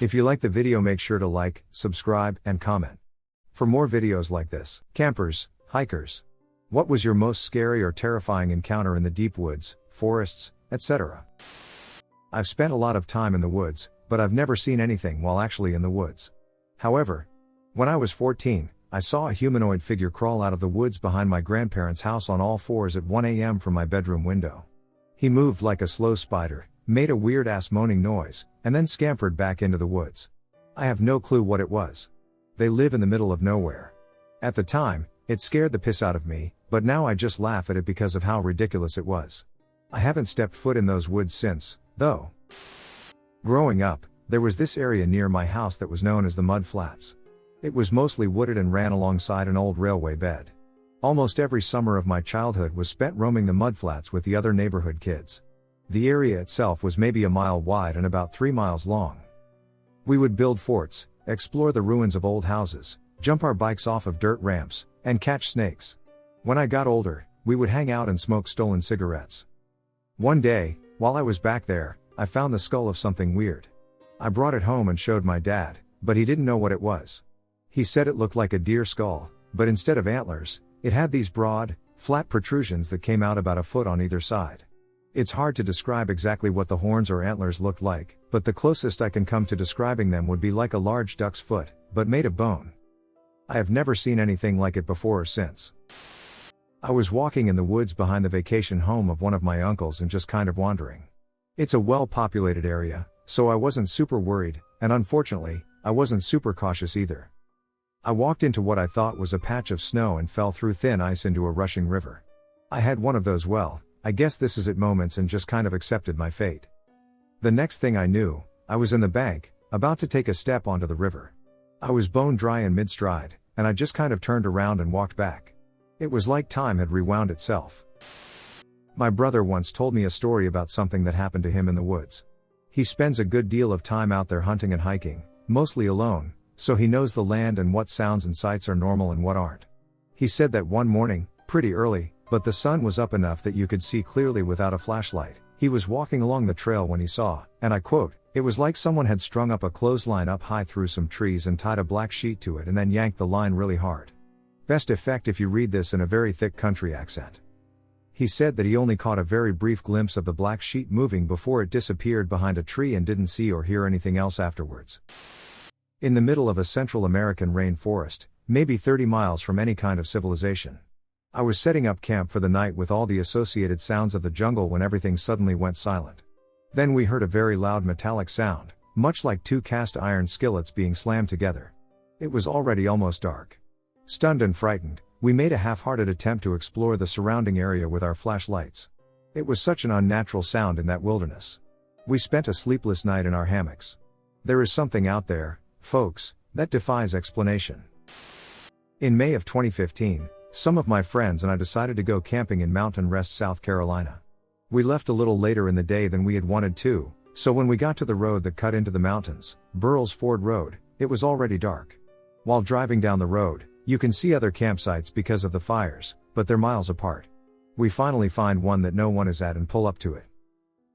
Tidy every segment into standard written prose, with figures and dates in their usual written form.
If you like the video, make sure to like, subscribe, and comment. For more videos like this. Campers, hikers. What was your most scary or terrifying encounter in the deep woods, forests, etc.? I've spent a lot of time in the woods, but I've never seen anything while actually in the woods. However, when I was 14, I saw a humanoid figure crawl out of the woods behind my grandparents' house on all fours at 1 a.m. from my bedroom window. He moved like a slow spider, made a weird-ass moaning noise, and then scampered back into the woods. I have no clue what it was. They live in the middle of nowhere. At the time, it scared the piss out of me, but now I just laugh at it because of how ridiculous it was. I haven't stepped foot in those woods since, though. Growing up, there was this area near my house that was known as the Mud Flats. It was mostly wooded and ran alongside an old railway bed. Almost every summer of my childhood was spent roaming the mud flats with the other neighborhood kids. The area itself was maybe a mile wide and about 3 miles long. We would build forts, explore the ruins of old houses, jump our bikes off of dirt ramps, and catch snakes. When I got older, we would hang out and smoke stolen cigarettes. One day, while I was back there, I found the skull of something weird. I brought it home and showed my dad, but he didn't know what it was. He said it looked like a deer skull, but instead of antlers, it had these broad, flat protrusions that came out about a foot on either side. It's hard to describe exactly what the horns or antlers looked like, but the closest I can come to describing them would be like a large duck's foot, but made of bone. I have never seen anything like it before or since. I was walking in the woods behind the vacation home of one of my uncles and just kind of wandering. It's a well-populated area, so I wasn't super worried, and unfortunately, I wasn't super cautious either. I walked into what I thought was a patch of snow and fell through thin ice into a rushing river. I had one of those I guess this is it moments and just kind of accepted my fate. The next thing I knew, I was in the bank, about to take a step onto the river. I was bone dry in mid-stride, and I just kind of turned around and walked back. It was like time had rewound itself. My brother once told me a story about something that happened to him in the woods. He spends a good deal of time out there hunting and hiking, mostly alone, so he knows the land and what sounds and sights are normal and what aren't. He said that one morning, pretty early, but the sun was up enough that you could see clearly without a flashlight, he was walking along the trail when he saw, and I quote, "It was like someone had strung up a clothesline up high through some trees and tied a black sheet to it and then yanked the line really hard." Best effect if you read this in a very thick country accent. He said that he only caught a very brief glimpse of the black sheet moving before it disappeared behind a tree and didn't see or hear anything else afterwards. In the middle of a Central American rainforest, maybe 30 miles from any kind of civilization. I was setting up camp for the night with all the associated sounds of the jungle when everything suddenly went silent. Then we heard a very loud metallic sound, much like 2 cast iron skillets being slammed together. It was already almost dark. Stunned and frightened, we made a half-hearted attempt to explore the surrounding area with our flashlights. It was such an unnatural sound in that wilderness. We spent a sleepless night in our hammocks. There is something out there, folks, that defies explanation. In May of 2015, some of my friends and I decided to go camping in Mountain Rest, South Carolina. We left a little later in the day than we had wanted to, so when we got to the road that cut into the mountains, Burles Ford Road, it was already dark. While driving down the road, you can see other campsites because of the fires, but they're miles apart. We finally find one that no one is at and pull up to it.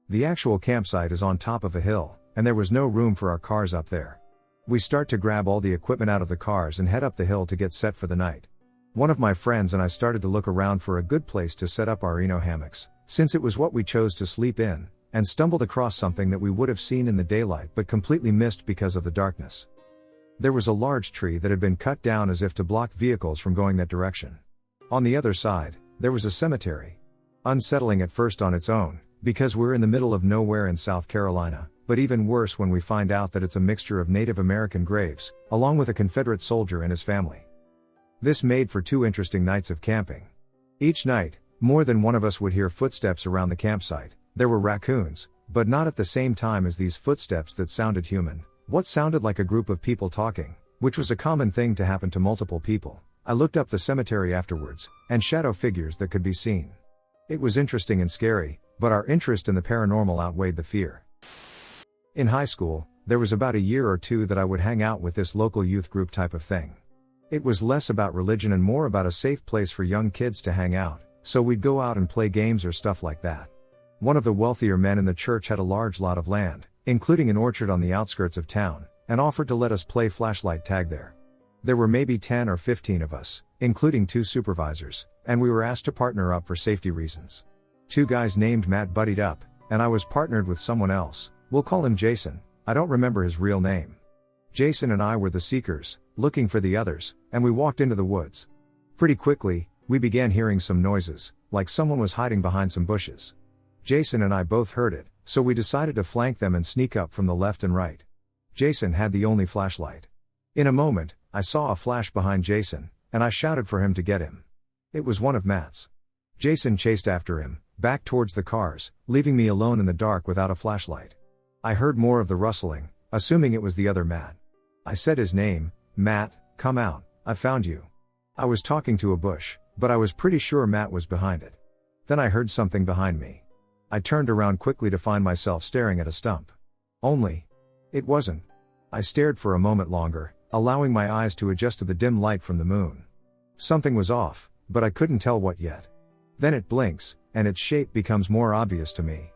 The actual campsite is on top of a hill, and there was no room for our cars up there. We start to grab all the equipment out of the cars and head up the hill to get set for the night. One of my friends and I started to look around for a good place to set up our hammocks, since it was what we chose to sleep in, and stumbled across something that we would have seen in the daylight but completely missed because of the darkness. There was a large tree that had been cut down as if to block vehicles from going that direction. On the other side, there was a cemetery. Unsettling at first on its own, because we're in the middle of nowhere in South Carolina, but even worse when we find out that it's a mixture of Native American graves, along with a Confederate soldier and his family. This made for 2 interesting nights of camping. Each night, more than one of us would hear footsteps around the campsite. There were raccoons, but not at the same time as these footsteps that sounded human. What sounded like a group of people talking, which was a common thing to happen to multiple people. I looked up the cemetery afterwards, and shadow figures that could be seen. It was interesting and scary, but our interest in the paranormal outweighed the fear. In high school, there was about a year or 2 that I would hang out with this local youth group type of thing. It was less about religion and more about a safe place for young kids to hang out, so we'd go out and play games or stuff like that. One of the wealthier men in the church had a large lot of land, including an orchard on the outskirts of town, and offered to let us play flashlight tag there. There were maybe 10 or 15 of us, including 2 supervisors, and we were asked to partner up for safety reasons. 2 guys named Matt buddied up, and I was partnered with someone else. We'll call him Jason. I don't remember his real name. Jason and I were the seekers, looking for the others, and we walked into the woods. Pretty quickly, we began hearing some noises, like someone was hiding behind some bushes. Jason and I both heard it, so we decided to flank them and sneak up from the left and right. Jason had the only flashlight. In a moment, I saw a flash behind Jason, and I shouted for him to get him. It was one of Matt's. Jason chased after him, back towards the cars, leaving me alone in the dark without a flashlight. I heard more of the rustling, assuming it was the other Matt. I said his name, "Matt, come out, I found you." I was talking to a bush, but I was pretty sure Matt was behind it. Then I heard something behind me. I turned around quickly to find myself staring at a stump. Only, it wasn't. I stared for a moment longer, allowing my eyes to adjust to the dim light from the moon. Something was off, but I couldn't tell what yet. Then it blinks, and its shape becomes more obvious to me.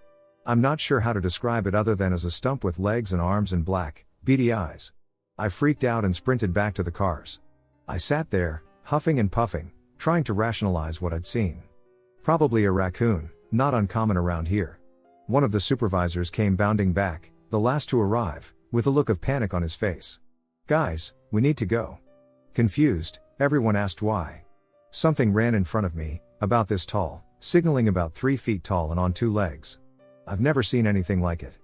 I'm not sure how to describe it other than as a stump with legs and arms and black, beady eyes. I freaked out and sprinted back to the cars. I sat there, huffing and puffing, trying to rationalize what I'd seen. Probably a raccoon, not uncommon around here. One of the supervisors came bounding back, the last to arrive, with a look of panic on his face. "Guys, we need to go." Confused, everyone asked why. Something ran in front of me, about this tall, signaling about 3 feet tall and on 2 legs. I've never seen anything like it.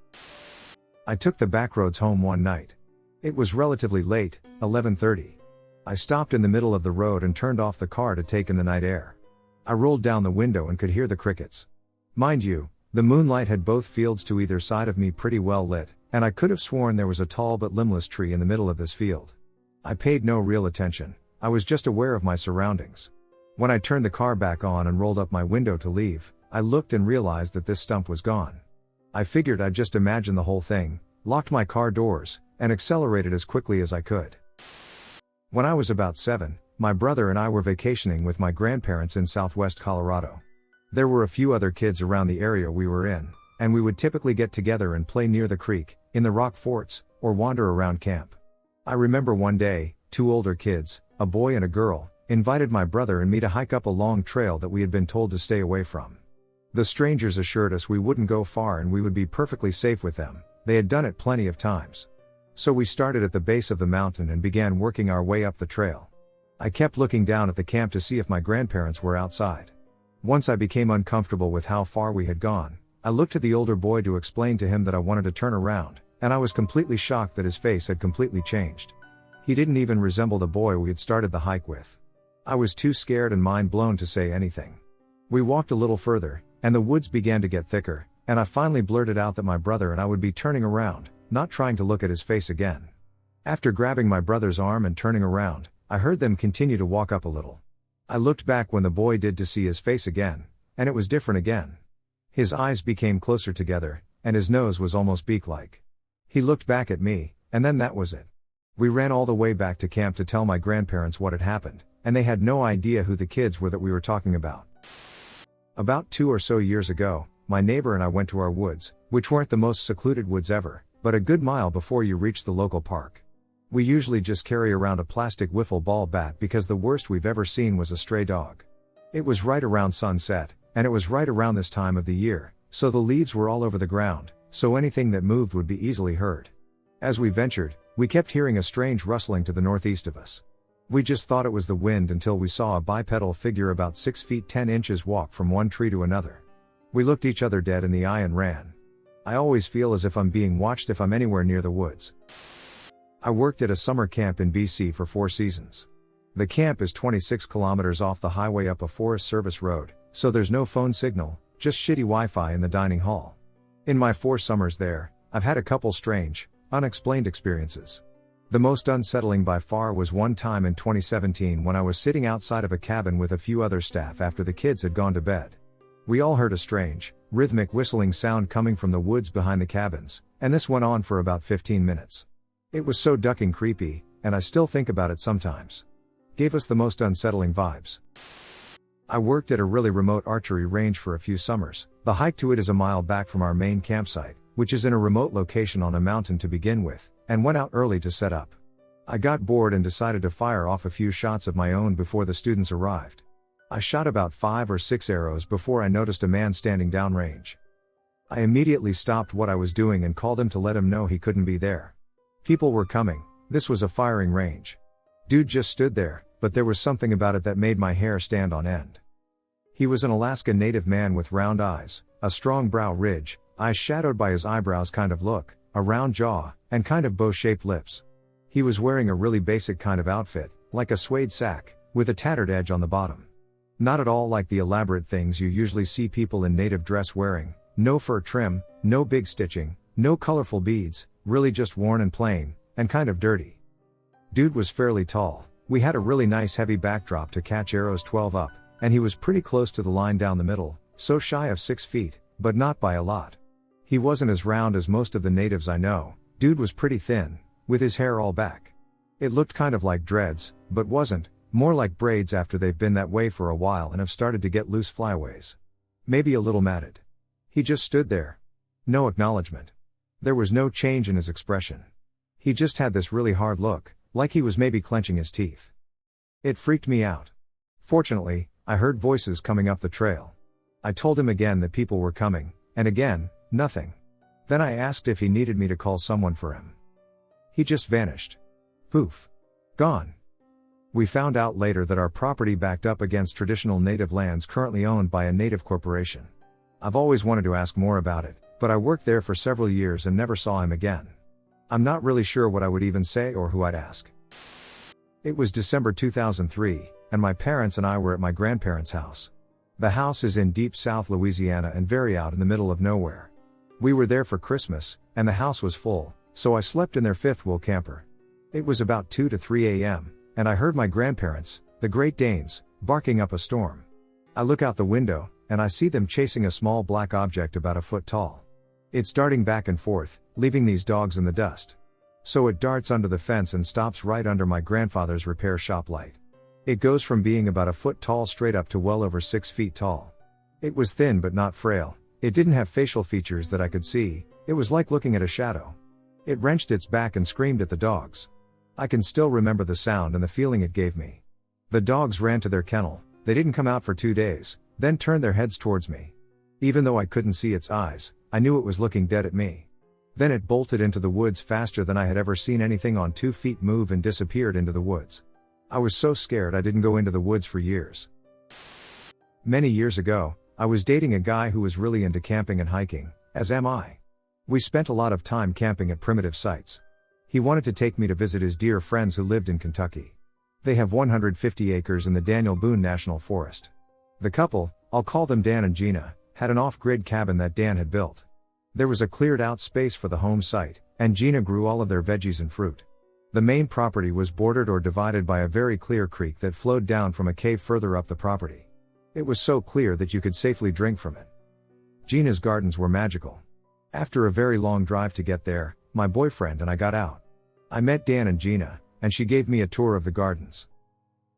I took the back roads home one night. It was relatively late, 11:30. I stopped in the middle of the road and turned off the car to take in the night air. I rolled down the window and could hear the crickets. Mind you, the moonlight had both fields to either side of me pretty well lit, and I could have sworn there was a tall but limbless tree in the middle of this field. I paid no real attention, I was just aware of my surroundings. When I turned the car back on and rolled up my window to leave, I looked and realized that this stump was gone. I figured I'd just imagine the whole thing, locked my car doors, and accelerated as quickly as I could. When I was about 7, my brother and I were vacationing with my grandparents in southwest Colorado. There were a few other kids around the area we were in, and we would typically get together and play near the creek, in the rock forts, or wander around camp. I remember one day, 2 older kids, a boy and a girl, invited my brother and me to hike up a long trail that we had been told to stay away from. The strangers assured us we wouldn't go far and we would be perfectly safe with them. They had done it plenty of times. So we started at the base of the mountain and began working our way up the trail. I kept looking down at the camp to see if my grandparents were outside. Once I became uncomfortable with how far we had gone, I looked at the older boy to explain to him that I wanted to turn around, and I was completely shocked that his face had completely changed. He didn't even resemble the boy we had started the hike with. I was too scared and mind blown to say anything. We walked a little further, and the woods began to get thicker, and I finally blurted out that my brother and I would be turning around, not trying to look at his face again. After grabbing my brother's arm and turning around, I heard them continue to walk up a little. I looked back when the boy did to see his face again, and it was different again. His eyes became closer together, and his nose was almost beak-like. He looked back at me, and then that was it. We ran all the way back to camp to tell my grandparents what had happened, and they had no idea who the kids were that we were talking about. About 2 or so years ago, my neighbor and I went to our woods, which weren't the most secluded woods ever, but a good mile before you reach the local park. We usually just carry around a plastic wiffle ball bat because the worst we've ever seen was a stray dog. It was right around sunset, and it was right around this time of the year, so the leaves were all over the ground, so anything that moved would be easily heard. As we ventured, we kept hearing a strange rustling to the northeast of us. We just thought it was the wind until we saw a bipedal figure about 6 feet 10 inches walk from one tree to another. We looked each other dead in the eye and ran. I always feel as if I'm being watched if I'm anywhere near the woods. I worked at a summer camp in BC for 4 seasons. The camp is 26 kilometers off the highway up a Forest Service road, so there's no phone signal, just shitty Wi-Fi in the dining hall. In my 4 summers there, I've had a couple strange, unexplained experiences. The most unsettling by far was one time in 2017 when I was sitting outside of a cabin with a few other staff after the kids had gone to bed. We all heard a strange, rhythmic whistling sound coming from the woods behind the cabins, and this went on for about 15 minutes. It was so ducking creepy, and I still think about it sometimes. Gave us the most unsettling vibes. I worked at a really remote archery range for a few summers. The hike to it is a mile back from our main campsite, which is in a remote location on a mountain to begin with, and went out early to set up. I got bored and decided to fire off a few shots of my own before the students arrived. I shot about 5 or 6 arrows before I noticed a man standing downrange. I immediately stopped what I was doing and called him to let him know he couldn't be there. People were coming. This was a firing range. Dude just stood there, but there was something about it that made my hair stand on end. He was an Alaska Native man with round eyes, a strong brow ridge, eyes shadowed by his eyebrows kind of look, a round jaw, and kind of bow-shaped lips. He was wearing a really basic kind of outfit, like a suede sack, with a tattered edge on the bottom. Not at all like the elaborate things you usually see people in native dress wearing. No fur trim, no big stitching, no colorful beads, really just worn and plain, and kind of dirty. Dude was fairly tall. We had a really nice heavy backdrop to catch arrows 12 up, and he was pretty close to the line down the middle, so shy of 6 feet, but not by a lot. He wasn't as round as most of the natives I know. Dude was pretty thin, with his hair all back. It looked kind of like dreads, but wasn't, more like braids after they've been that way for a while and have started to get loose flyaways. Maybe a little matted. He just stood there. No acknowledgement. There was no change in his expression. He just had this really hard look, like he was maybe clenching his teeth. It freaked me out. Fortunately, I heard voices coming up the trail. I told him again that people were coming, and again, nothing. Then I asked if he needed me to call someone for him. He just vanished. Poof. Gone. We found out later that our property backed up against traditional native lands currently owned by a native corporation. I've always wanted to ask more about it, but I worked there for several years and never saw him again. I'm not really sure what I would even say or who I'd ask. It was December 2003, and my parents and I were at my grandparents' house. The house is in deep South Louisiana and very out in the middle of nowhere. We were there for Christmas, and the house was full, so I slept in their fifth wheel camper. It was about 2 to 3 a.m., and I heard my grandparents, the Great Danes, barking up a storm. I look out the window, and I see them chasing a small black object about a foot tall. It's darting back and forth, leaving these dogs in the dust. So it darts under the fence and stops right under my grandfather's repair shop light. It goes from being about a foot tall straight up to well over 6 feet tall. It was thin but not frail. It didn't have facial features that I could see. It was like looking at a shadow. It wrenched its back and screamed at the dogs. I can still remember the sound and the feeling it gave me. The dogs ran to their kennel. They didn't come out for 2 days, then turned their heads towards me. Even though I couldn't see its eyes, I knew it was looking dead at me. Then it bolted into the woods faster than I had ever seen anything on 2 feet move and disappeared into the woods. I was so scared I didn't go into the woods for years. Many years ago, I was dating a guy who was really into camping and hiking, as am I. We spent a lot of time camping at primitive sites. He wanted to take me to visit his dear friends who lived in Kentucky. They have 150 acres in the Daniel Boone National Forest. The couple, I'll call them Dan and Gina, had an off-grid cabin that Dan had built. There was a cleared-out space for the home site, and Gina grew all of their veggies and fruit. The main property was bordered or divided by a very clear creek that flowed down from a cave further up the property. It was so clear that you could safely drink from it. Gina's gardens were magical. After a very long drive to get there, my boyfriend and I got out. I met Dan and Gina, and she gave me a tour of the gardens.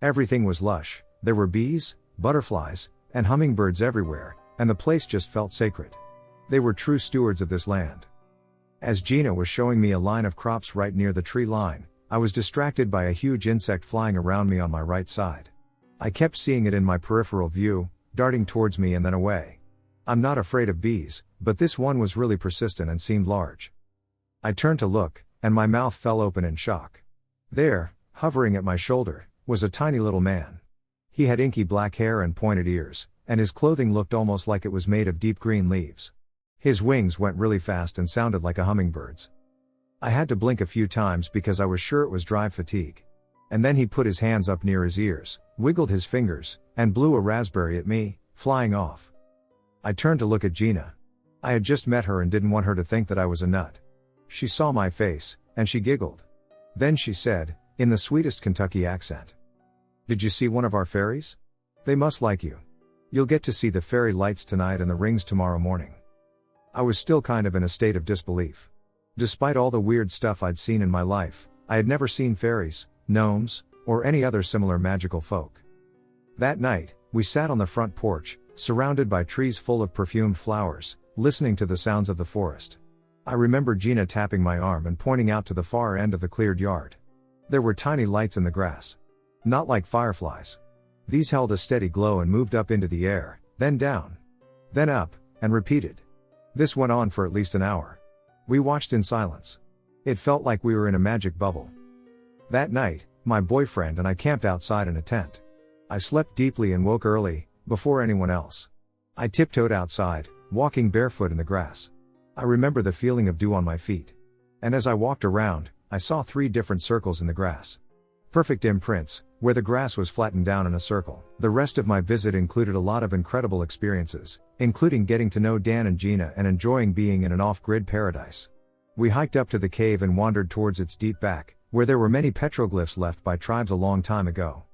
Everything was lush. There were bees, butterflies, and hummingbirds everywhere, and the place just felt sacred. They were true stewards of this land. As Gina was showing me a line of crops right near the tree line, I was distracted by a huge insect flying around me on my right side. I kept seeing it in my peripheral view, darting towards me and then away. I'm not afraid of bees, but this one was really persistent and seemed large. I turned to look, and my mouth fell open in shock. There, hovering at my shoulder, was a tiny little man. He had inky black hair and pointed ears, and his clothing looked almost like it was made of deep green leaves. His wings went really fast and sounded like a hummingbird's. I had to blink a few times because I was sure it was drive fatigue. And then he put his hands up near his ears, wiggled his fingers, and blew a raspberry at me, flying off. I turned to look at Gina. I had just met her and didn't want her to think that I was a nut. She saw my face, and she giggled. Then she said, in the sweetest Kentucky accent, "Did you see one of our fairies? They must like you. You'll get to see the fairy lights tonight and the rings tomorrow morning." I was still kind of in a state of disbelief. Despite all the weird stuff I'd seen in my life, I had never seen fairies, gnomes, or any other similar magical folk. That night, We sat on the front porch, surrounded by trees full of perfumed flowers, listening to the sounds of the forest. I remember Gina tapping my arm and pointing out to the far end of the cleared yard. There were tiny lights in the grass. Not like fireflies. These held a steady glow and moved up into the air, then down. Then up, and repeated. This went on for at least an hour. We watched in silence. It felt like we were in a magic bubble. That night, my boyfriend and I camped outside in a tent. I slept deeply and woke early, before anyone else. I tiptoed outside, walking barefoot in the grass. I remember the feeling of dew on my feet. And as I walked around, I saw 3 different circles in the grass. Perfect imprints, where the grass was flattened down in a circle. The rest of my visit included a lot of incredible experiences, including getting to know Dan and Gina and enjoying being in an off-grid paradise. We hiked up to the cave and wandered towards its deep back, where there were many petroglyphs left by tribes a long time ago.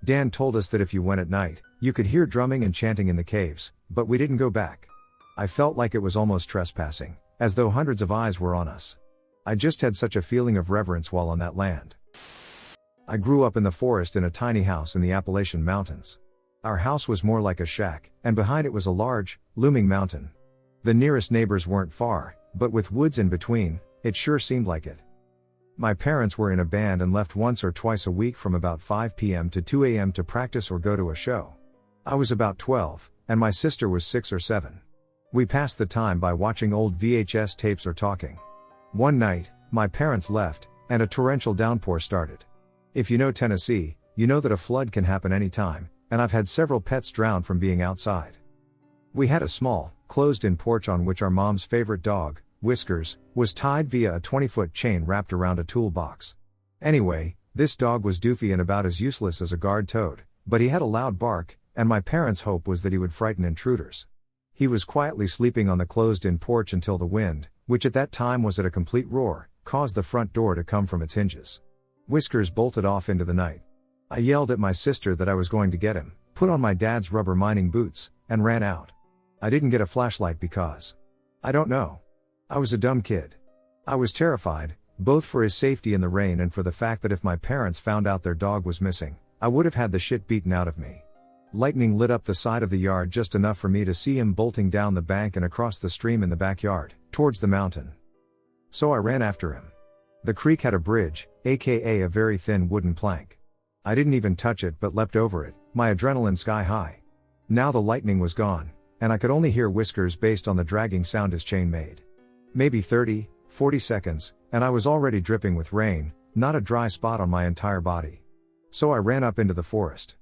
Dan told us that if you went at night, you could hear drumming and chanting in the caves, but we didn't go back. I felt like it was almost trespassing, as though hundreds of eyes were on us. I just had such a feeling of reverence while on that land. I grew up in the forest in a tiny house in the Appalachian Mountains. Our house was more like a shack, and behind it was a large, looming mountain. The nearest neighbors weren't far, but with woods in between, it sure seemed like it. My parents were in a band and left once or twice a week from about 5 p.m. to 2 a.m. to practice or go to a show. I was about 12, and my sister was 6 or 7. We passed the time by watching old VHS tapes or talking. One night, my parents left, and a torrential downpour started. If you know Tennessee, you know that a flood can happen anytime, and I've had several pets drown from being outside. We had a small, closed-in porch on which our mom's favorite dog, Whiskers, was tied via a 20-foot chain wrapped around a toolbox. Anyway, this dog was doofy and about as useless as a guard toad, but he had a loud bark, and my parents' hope was that he would frighten intruders. He was quietly sleeping on the closed-in porch until the wind, which at that time was at a complete roar, caused the front door to come from its hinges. Whiskers bolted off into the night. I yelled at my sister that I was going to get him, put on my dad's rubber mining boots, and ran out. I didn't get a flashlight because I don't know. I was a dumb kid. I was terrified, both for his safety in the rain and for the fact that if my parents found out their dog was missing, I would have had the shit beaten out of me. Lightning lit up the side of the yard just enough for me to see him bolting down the bank and across the stream in the backyard, towards the mountain. So I ran after him. The creek had a bridge, aka a very thin wooden plank. I didn't even touch it but leapt over it, my adrenaline sky high. Now the lightning was gone, and I could only hear Whiskers based on the dragging sound his chain made. Maybe 30, 40 seconds, and I was already dripping with rain, not a dry spot on my entire body. So I ran up into the forest.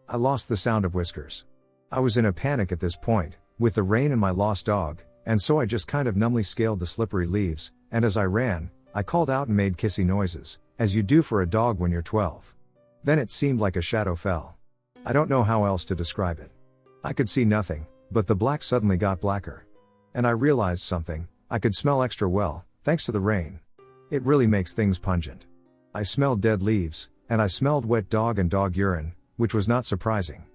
I lost the sound of Whiskers. I was in a panic at this point, with the rain and my lost dog, and so I just kind of numbly scaled the slippery leaves, and as I ran, I called out and made kissy noises, as you do for a dog when you're 12. Then it seemed like a shadow fell. I don't know how else to describe it. I could see nothing, but the black suddenly got blacker. And I realized something. I could smell extra well, thanks to the rain. It really makes things pungent. I smelled dead leaves, and I smelled wet dog and dog urine, which was not surprising.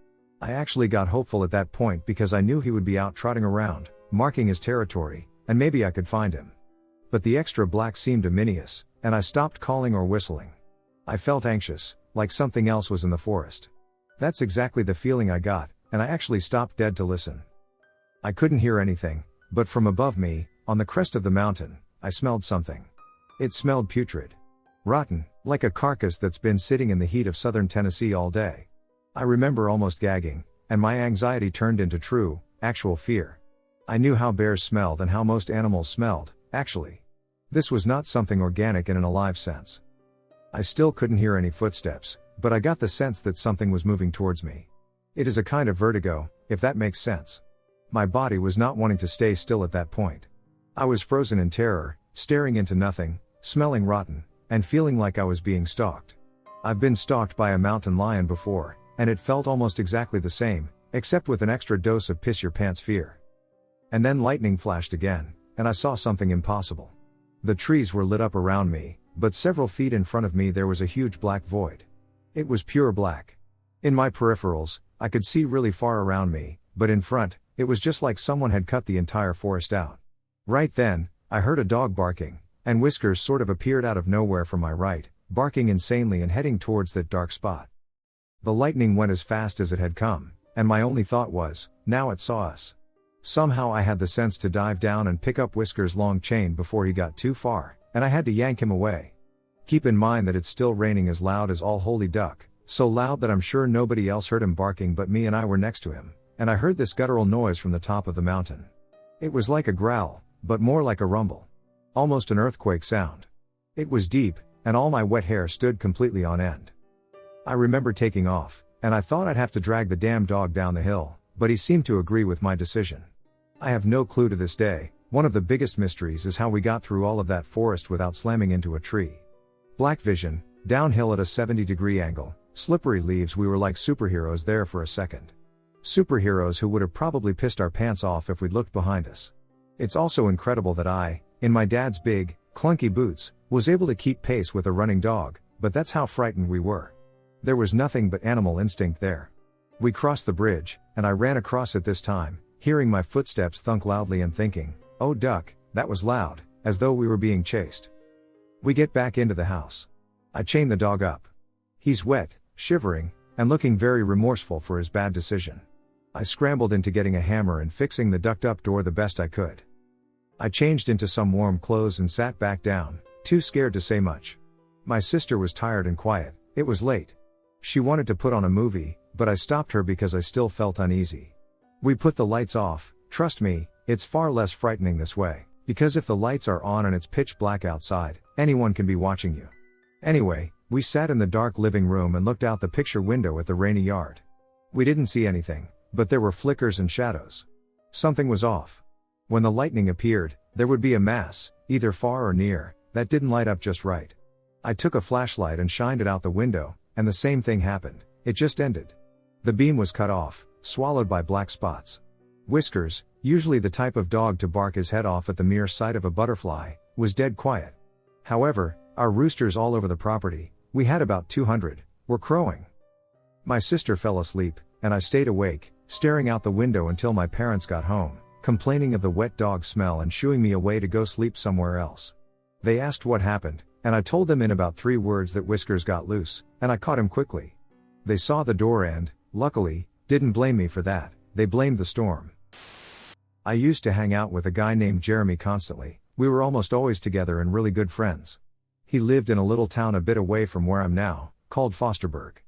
I actually got hopeful at that point because I knew he would be out trotting around, marking his territory, and maybe I could find him. But the extra black seemed ominous, and I stopped calling or whistling. I felt anxious, like something else was in the forest. That's exactly the feeling I got, and I actually stopped dead to listen. I couldn't hear anything, but from above me, on the crest of the mountain, I smelled something. It smelled putrid. Rotten, like a carcass that's been sitting in the heat of southern Tennessee all day. I remember almost gagging, and my anxiety turned into true, actual fear. I knew how bears smelled and how most animals smelled, actually. This was not something organic in an alive sense. I still couldn't hear any footsteps, but I got the sense that something was moving towards me. It is a kind of vertigo, if that makes sense. My body was not wanting to stay still at that point. I was frozen in terror, staring into nothing, smelling rotten, and feeling like I was being stalked. I've been stalked by a mountain lion before, and it felt almost exactly the same, except with an extra dose of piss your pants fear. And then lightning flashed again, and I saw something impossible. The trees were lit up around me, but several feet in front of me there was a huge black void. It was pure black. In my peripherals, I could see really far around me, but in front, it was just like someone had cut the entire forest out. Right then, I heard a dog barking, and Whiskers sort of appeared out of nowhere from my right, barking insanely and heading towards that dark spot. The lightning went as fast as it had come, and my only thought was, now it saw us. Somehow I had the sense to dive down and pick up Whisker's long chain before he got too far, and I had to yank him away. Keep in mind that it's still raining as loud as all holy duck, so loud that I'm sure nobody else heard him barking but me, and I were next to him, and I heard this guttural noise from the top of the mountain. It was like a growl, but more like a rumble. Almost an earthquake sound. It was deep, and all my wet hair stood completely on end. I remember taking off, and I thought I'd have to drag the damn dog down the hill, but he seemed to agree with my decision. I have no clue to this day. One of the biggest mysteries is how we got through all of that forest without slamming into a tree. Black vision, downhill at a 70-degree angle, slippery leaves. We were like superheroes there for a second. Superheroes who would have probably pissed our pants off if we'd looked behind us. It's also incredible that I, in my dad's big, clunky boots, was able to keep pace with a running dog, but that's how frightened we were. There was nothing but animal instinct there. We crossed the bridge, and I ran across it this time, hearing my footsteps thunk loudly and thinking, oh duck, that was loud, as though we were being chased. We get back into the house. I chain the dog up. He's wet, shivering, and looking very remorseful for his bad decision. I scrambled into getting a hammer and fixing the ducked-up door the best I could. I changed into some warm clothes and sat back down, too scared to say much. My sister was tired and quiet. It was late. She wanted to put on a movie, but I stopped her because I still felt uneasy. We put the lights off. Trust me, it's far less frightening this way, because if the lights are on and it's pitch black outside, anyone can be watching you. Anyway, we sat in the dark living room and looked out the picture window at the rainy yard. We didn't see anything, but there were flickers and shadows. Something was off. When the lightning appeared, there would be a mass, either far or near, that didn't light up just right. I took a flashlight and shined it out the window, and the same thing happened. It just ended. The beam was cut off, swallowed by black spots. Whiskers, usually the type of dog to bark his head off at the mere sight of a butterfly, was dead quiet. However, our roosters all over the property, we had about 200, were crowing. My sister fell asleep, and I stayed awake, staring out the window until my parents got home, complaining of the wet dog smell and shooing me away to go sleep somewhere else. They asked what happened, and I told them in about 3 words that Whiskers got loose, and I caught him quickly. They saw the door and, luckily, didn't blame me for that. They blamed the storm. I used to hang out with a guy named Jeremy constantly. We were almost always together and really good friends. He lived in a little town a bit away from where I'm now, called Fosterburg.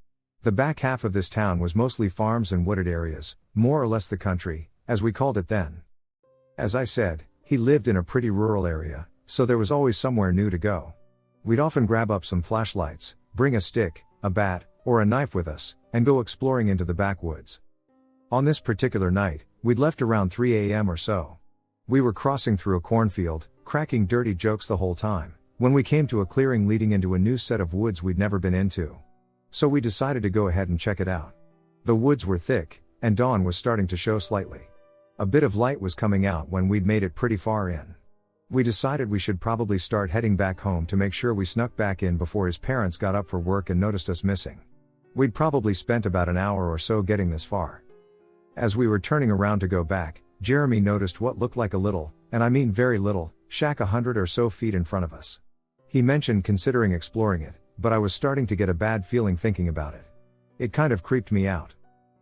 The back half of this town was mostly farms and wooded areas, more or less the country, as we called it then. As I said, he lived in a pretty rural area, so there was always somewhere new to go. We'd often grab up some flashlights, bring a stick, a bat, or a knife with us, and go exploring into the backwoods. On this particular night, we'd left around 3 a.m. or so. We were crossing through a cornfield, cracking dirty jokes the whole time, when we came to a clearing leading into a new set of woods we'd never been into. So we decided to go ahead and check it out. The woods were thick, and dawn was starting to show slightly. A bit of light was coming out when we'd made it pretty far in. We decided we should probably start heading back home to make sure we snuck back in before his parents got up for work and noticed us missing. We'd probably spent about an hour or so getting this far. As we were turning around to go back, Jeremy noticed what looked like a little, and I mean very little, shack 100 or so feet in front of us. He mentioned considering exploring it, but I was starting to get a bad feeling thinking about it. It kind of creeped me out.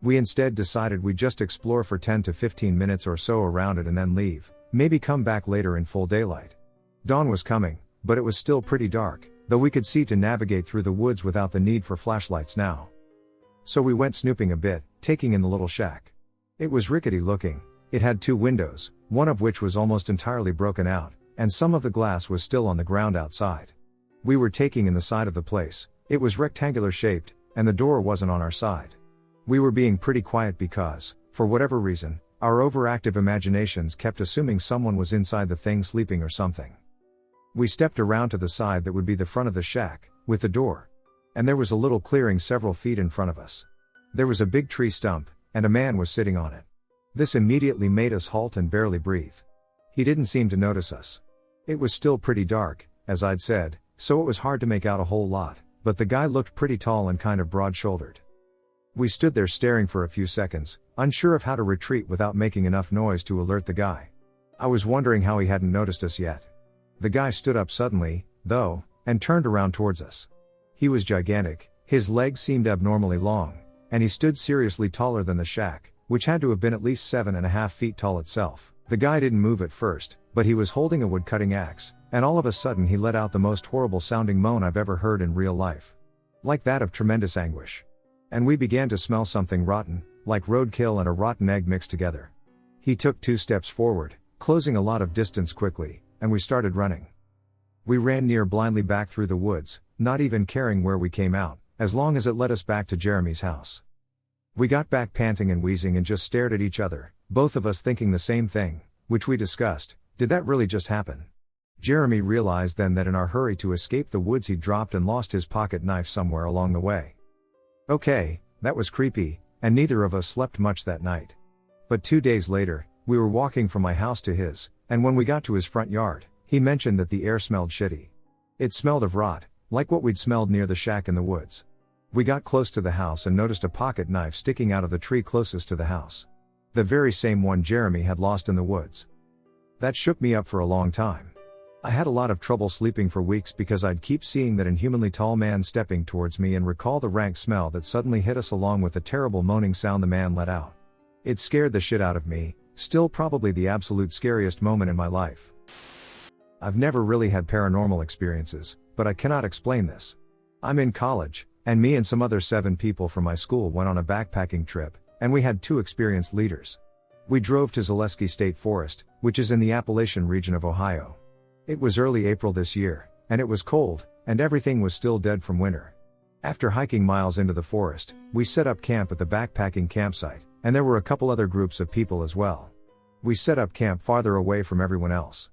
We instead decided we'd just explore for 10 to 15 minutes or so around it and then leave, maybe come back later in full daylight. Dawn was coming, but it was still pretty dark, though we could see to navigate through the woods without the need for flashlights now. So we went snooping a bit, taking in the little shack. It was rickety looking. It had 2 windows, one of which was almost entirely broken out, and some of the glass was still on the ground outside. We were taking in the side of the place. It was rectangular shaped, and the door wasn't on our side. We were being pretty quiet because, for whatever reason, our overactive imaginations kept assuming someone was inside the thing sleeping or something. We stepped around to the side that would be the front of the shack, with the door. And there was a little clearing several feet in front of us. There was a big tree stump, and a man was sitting on it. This immediately made us halt and barely breathe. He didn't seem to notice us. It was still pretty dark, as I'd said, so it was hard to make out a whole lot, but the guy looked pretty tall and kind of broad-shouldered. We stood there staring for a few seconds, unsure of how to retreat without making enough noise to alert the guy. I was wondering how he hadn't noticed us yet. The guy stood up suddenly, though, and turned around towards us. He was gigantic, his legs seemed abnormally long, and he stood seriously taller than the shack, which had to have been at least 7.5 feet tall itself. The guy didn't move at first, but he was holding a wood-cutting axe, and all of a sudden he let out the most horrible-sounding moan I've ever heard in real life. Like that of tremendous anguish. And we began to smell something rotten, like roadkill and a rotten egg mixed together. He took 2 steps forward, closing a lot of distance quickly, and we started running. We ran near blindly back through the woods, not even caring where we came out, as long as it led us back to Jeremy's house. We got back panting and wheezing and just stared at each other, both of us thinking the same thing, which we discussed: did that really just happen? Jeremy realized then that in our hurry to escape the woods he'd dropped and lost his pocket knife somewhere along the way. Okay, that was creepy, and neither of us slept much that night. But 2 days later, we were walking from my house to his, and when we got to his front yard, he mentioned that the air smelled shitty. It smelled of rot, like what we'd smelled near the shack in the woods. We got close to the house and noticed a pocket knife sticking out of the tree closest to the house. The very same one Jeremy had lost in the woods. That shook me up for a long time. I had a lot of trouble sleeping for weeks because I'd keep seeing that inhumanly tall man stepping towards me and recall the rank smell that suddenly hit us along with the terrible moaning sound the man let out. It scared the shit out of me, still probably the absolute scariest moment in my life. I've never really had paranormal experiences, but I cannot explain this. I'm in college, and me and some other 7 people from my school went on a backpacking trip, and we had 2 experienced leaders. We drove to Zaleski State Forest, which is in the Appalachian region of Ohio. It was early April this year, and it was cold, and everything was still dead from winter. After hiking miles into the forest, we set up camp at the backpacking campsite, and there were a couple other groups of people as well. We set up camp farther away from everyone else.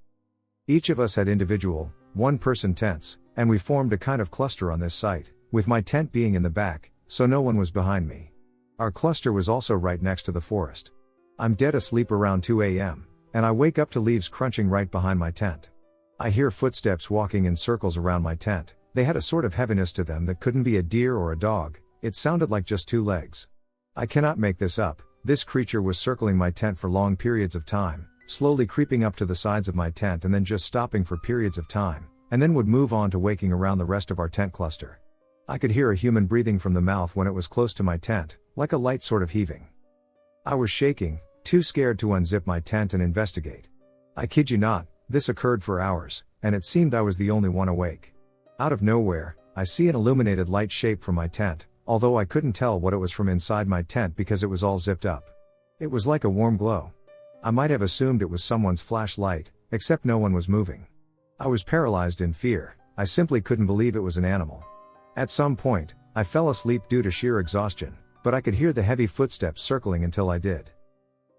Each of us had individual, 1-person tents, and we formed a kind of cluster on this site, with my tent being in the back, so no one was behind me. Our cluster was also right next to the forest. I'm dead asleep around 2 a.m., and I wake up to leaves crunching right behind my tent. I hear footsteps walking in circles around my tent. They had a sort of heaviness to them that couldn't be a deer or a dog. It sounded like just 2 legs. I cannot make this up. This creature was circling my tent for long periods of time, slowly creeping up to the sides of my tent and then just stopping for periods of time, and then would move on to waking around the rest of our tent cluster. I could hear a human breathing from the mouth when it was close to my tent, like a light sort of heaving. I was shaking, too scared to unzip my tent and investigate. I kid you not, this occurred for hours, and it seemed I was the only one awake. Out of nowhere, I see an illuminated light shape from my tent, although I couldn't tell what it was from inside my tent because it was all zipped up. It was like a warm glow. I might have assumed it was someone's flashlight, except no one was moving. I was paralyzed in fear. I simply couldn't believe it was an animal. At some point, I fell asleep due to sheer exhaustion, but I could hear the heavy footsteps circling until I did.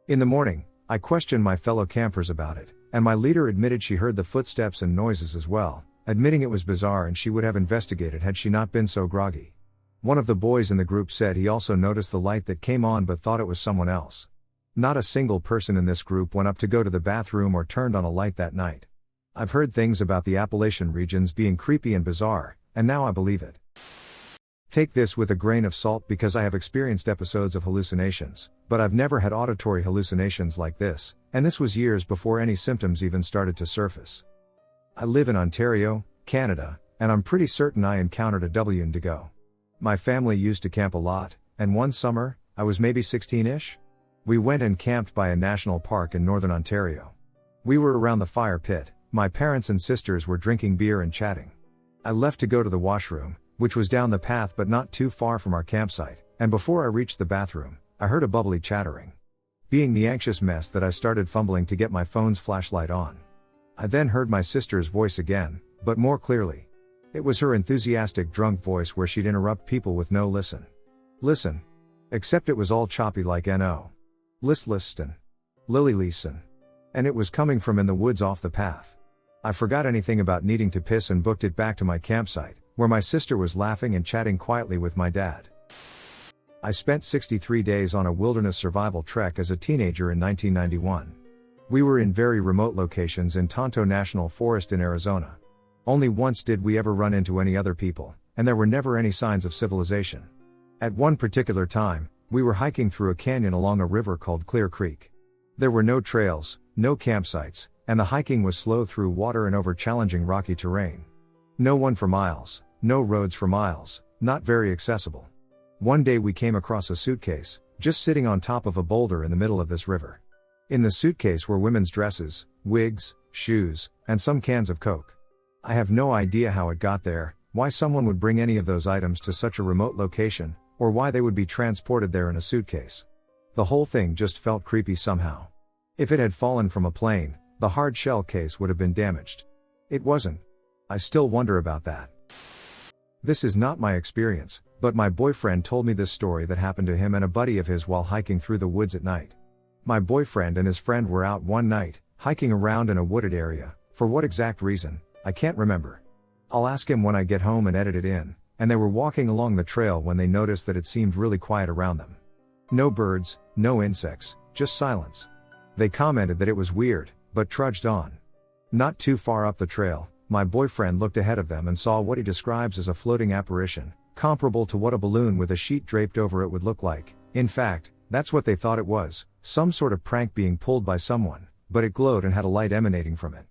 In the morning, I questioned my fellow campers about it, and my leader admitted she heard the footsteps and noises as well, admitting it was bizarre and she would have investigated had she not been so groggy. One of the boys in the group said he also noticed the light that came on but thought it was someone else. Not a single person in this group went up to go to the bathroom or turned on a light that night. I've heard things about the Appalachian regions being creepy and bizarre, and now I believe it. Take this with a grain of salt because I have experienced episodes of hallucinations, but I've never had auditory hallucinations like this, and this was years before any symptoms even started to surface. I live in Ontario, Canada, and I'm pretty certain I encountered a Wendigo. My family used to camp a lot, and one summer, I was maybe 16-ish. We went and camped by a national park in northern Ontario. We were around the fire pit, my parents and sisters were drinking beer and chatting. I left to go to the washroom, which was down the path but not too far from our campsite, and before I reached the bathroom, I heard a bubbly chattering. Being the anxious mess that I started fumbling to get my phone's flashlight on. I then heard my sister's voice again, but more clearly. It was her enthusiastic drunk voice where she'd interrupt people with no listen. Except it was all choppy like no. Listen. Listen. And it was coming from in the woods off the path. I forgot anything about needing to piss and booked it back to my campsite, where my sister was laughing and chatting quietly with my dad. I spent 63 days on a wilderness survival trek as a teenager in 1991. We were in very remote locations in Tonto National Forest in Arizona. Only once did we ever run into any other people, and there were never any signs of civilization. At one particular time, we were hiking through a canyon along a river called Clear Creek. There were no trails, no campsites, and the hiking was slow through water and over challenging rocky terrain. No one for miles, no roads for miles, not very accessible. One day we came across a suitcase, just sitting on top of a boulder in the middle of this river. In the suitcase were women's dresses, wigs, shoes, and some cans of Coke. I have no idea how it got there, why someone would bring any of those items to such a remote location, or why they would be transported there in a suitcase. The whole thing just felt creepy somehow. If it had fallen from a plane, the hard shell case would have been damaged. It wasn't. I still wonder about that. This is not my experience, but my boyfriend told me this story that happened to him and a buddy of his while hiking through the woods at night. My boyfriend and his friend were out one night, hiking around in a wooded area. For what exact reason, I can't remember. I'll ask him when I get home and edit it in, and they were walking along the trail when they noticed that it seemed really quiet around them. No birds, no insects, just silence. They commented that it was weird, but trudged on. Not too far up the trail, my boyfriend looked ahead of them and saw what he describes as a floating apparition, comparable to what a balloon with a sheet draped over it would look like. In fact, that's what they thought it was, some sort of prank being pulled by someone, but it glowed and had a light emanating from it.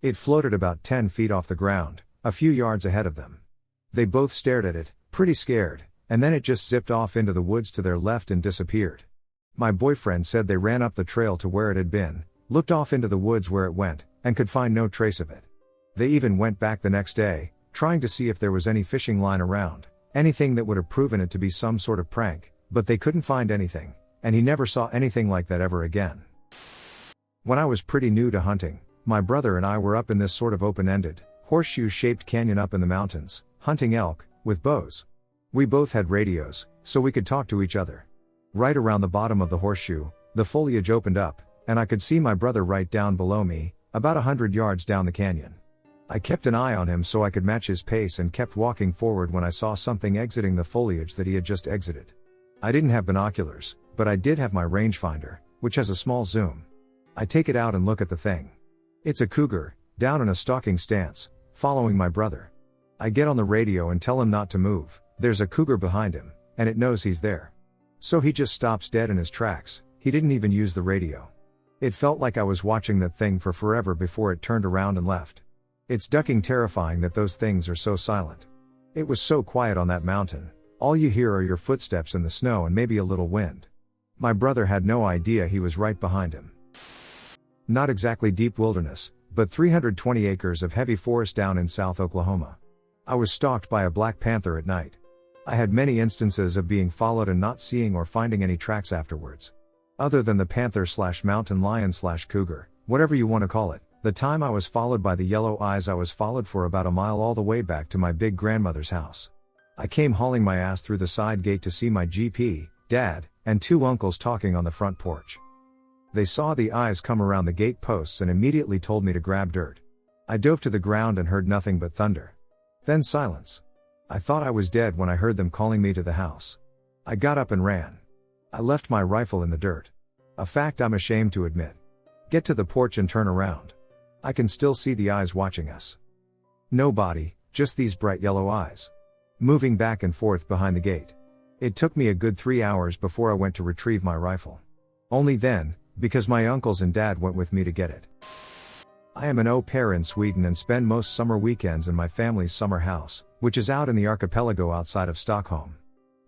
It floated about 10 feet off the ground, a few yards ahead of them. They both stared at it, pretty scared, and then it just zipped off into the woods to their left and disappeared. My boyfriend said they ran up the trail to where it had been, looked off into the woods where it went, and could find no trace of it. They even went back the next day, trying to see if there was any fishing line around, anything that would have proven it to be some sort of prank, but they couldn't find anything, and he never saw anything like that ever again. When I was pretty new to hunting, my brother and I were up in this sort of open-ended, horseshoe-shaped canyon up in the mountains, hunting elk, with bows. We both had radios, so we could talk to each other. Right around the bottom of the horseshoe, the foliage opened up, and I could see my brother right down below me, about 100 yards down the canyon. I kept an eye on him so I could match his pace and kept walking forward when I saw something exiting the foliage that he had just exited. I didn't have binoculars, but I did have my rangefinder, which has a small zoom. I take it out and look at the thing. It's a cougar, down in a stalking stance, following my brother. I get on the radio and tell him not to move, there's a cougar behind him, and it knows he's there. So he just stops dead in his tracks, he didn't even use the radio. It felt like I was watching that thing for forever before it turned around and left. It's ducking terrifying that those things are so silent. It was so quiet on that mountain, all you hear are your footsteps in the snow and maybe a little wind. My brother had no idea he was right behind him. Not exactly deep wilderness, but 320 acres of heavy forest down in South Oklahoma. I was stalked by a black panther at night. I had many instances of being followed and not seeing or finding any tracks afterwards. Other than the panther/mountain lion/cougar, whatever you want to call it, the time I was followed by the yellow eyes, I was followed for about a mile all the way back to my big grandmother's house. I came hauling my ass through the side gate to see my GP, Dad, and two uncles talking on the front porch. They saw the eyes come around the gate posts and immediately told me to grab dirt. I dove to the ground and heard nothing but thunder. Then silence. I thought I was dead when I heard them calling me to the house. I got up and ran. I left my rifle in the dirt. A fact I'm ashamed to admit. Get to the porch and turn around. I can still see the eyes watching us. No body, just these bright yellow eyes. Moving back and forth behind the gate. It took me a good 3 hours before I went to retrieve my rifle. Only then, because my uncles and dad went with me to get it. I am an au pair in Sweden and spend most summer weekends in my family's summer house, which is out in the archipelago outside of Stockholm.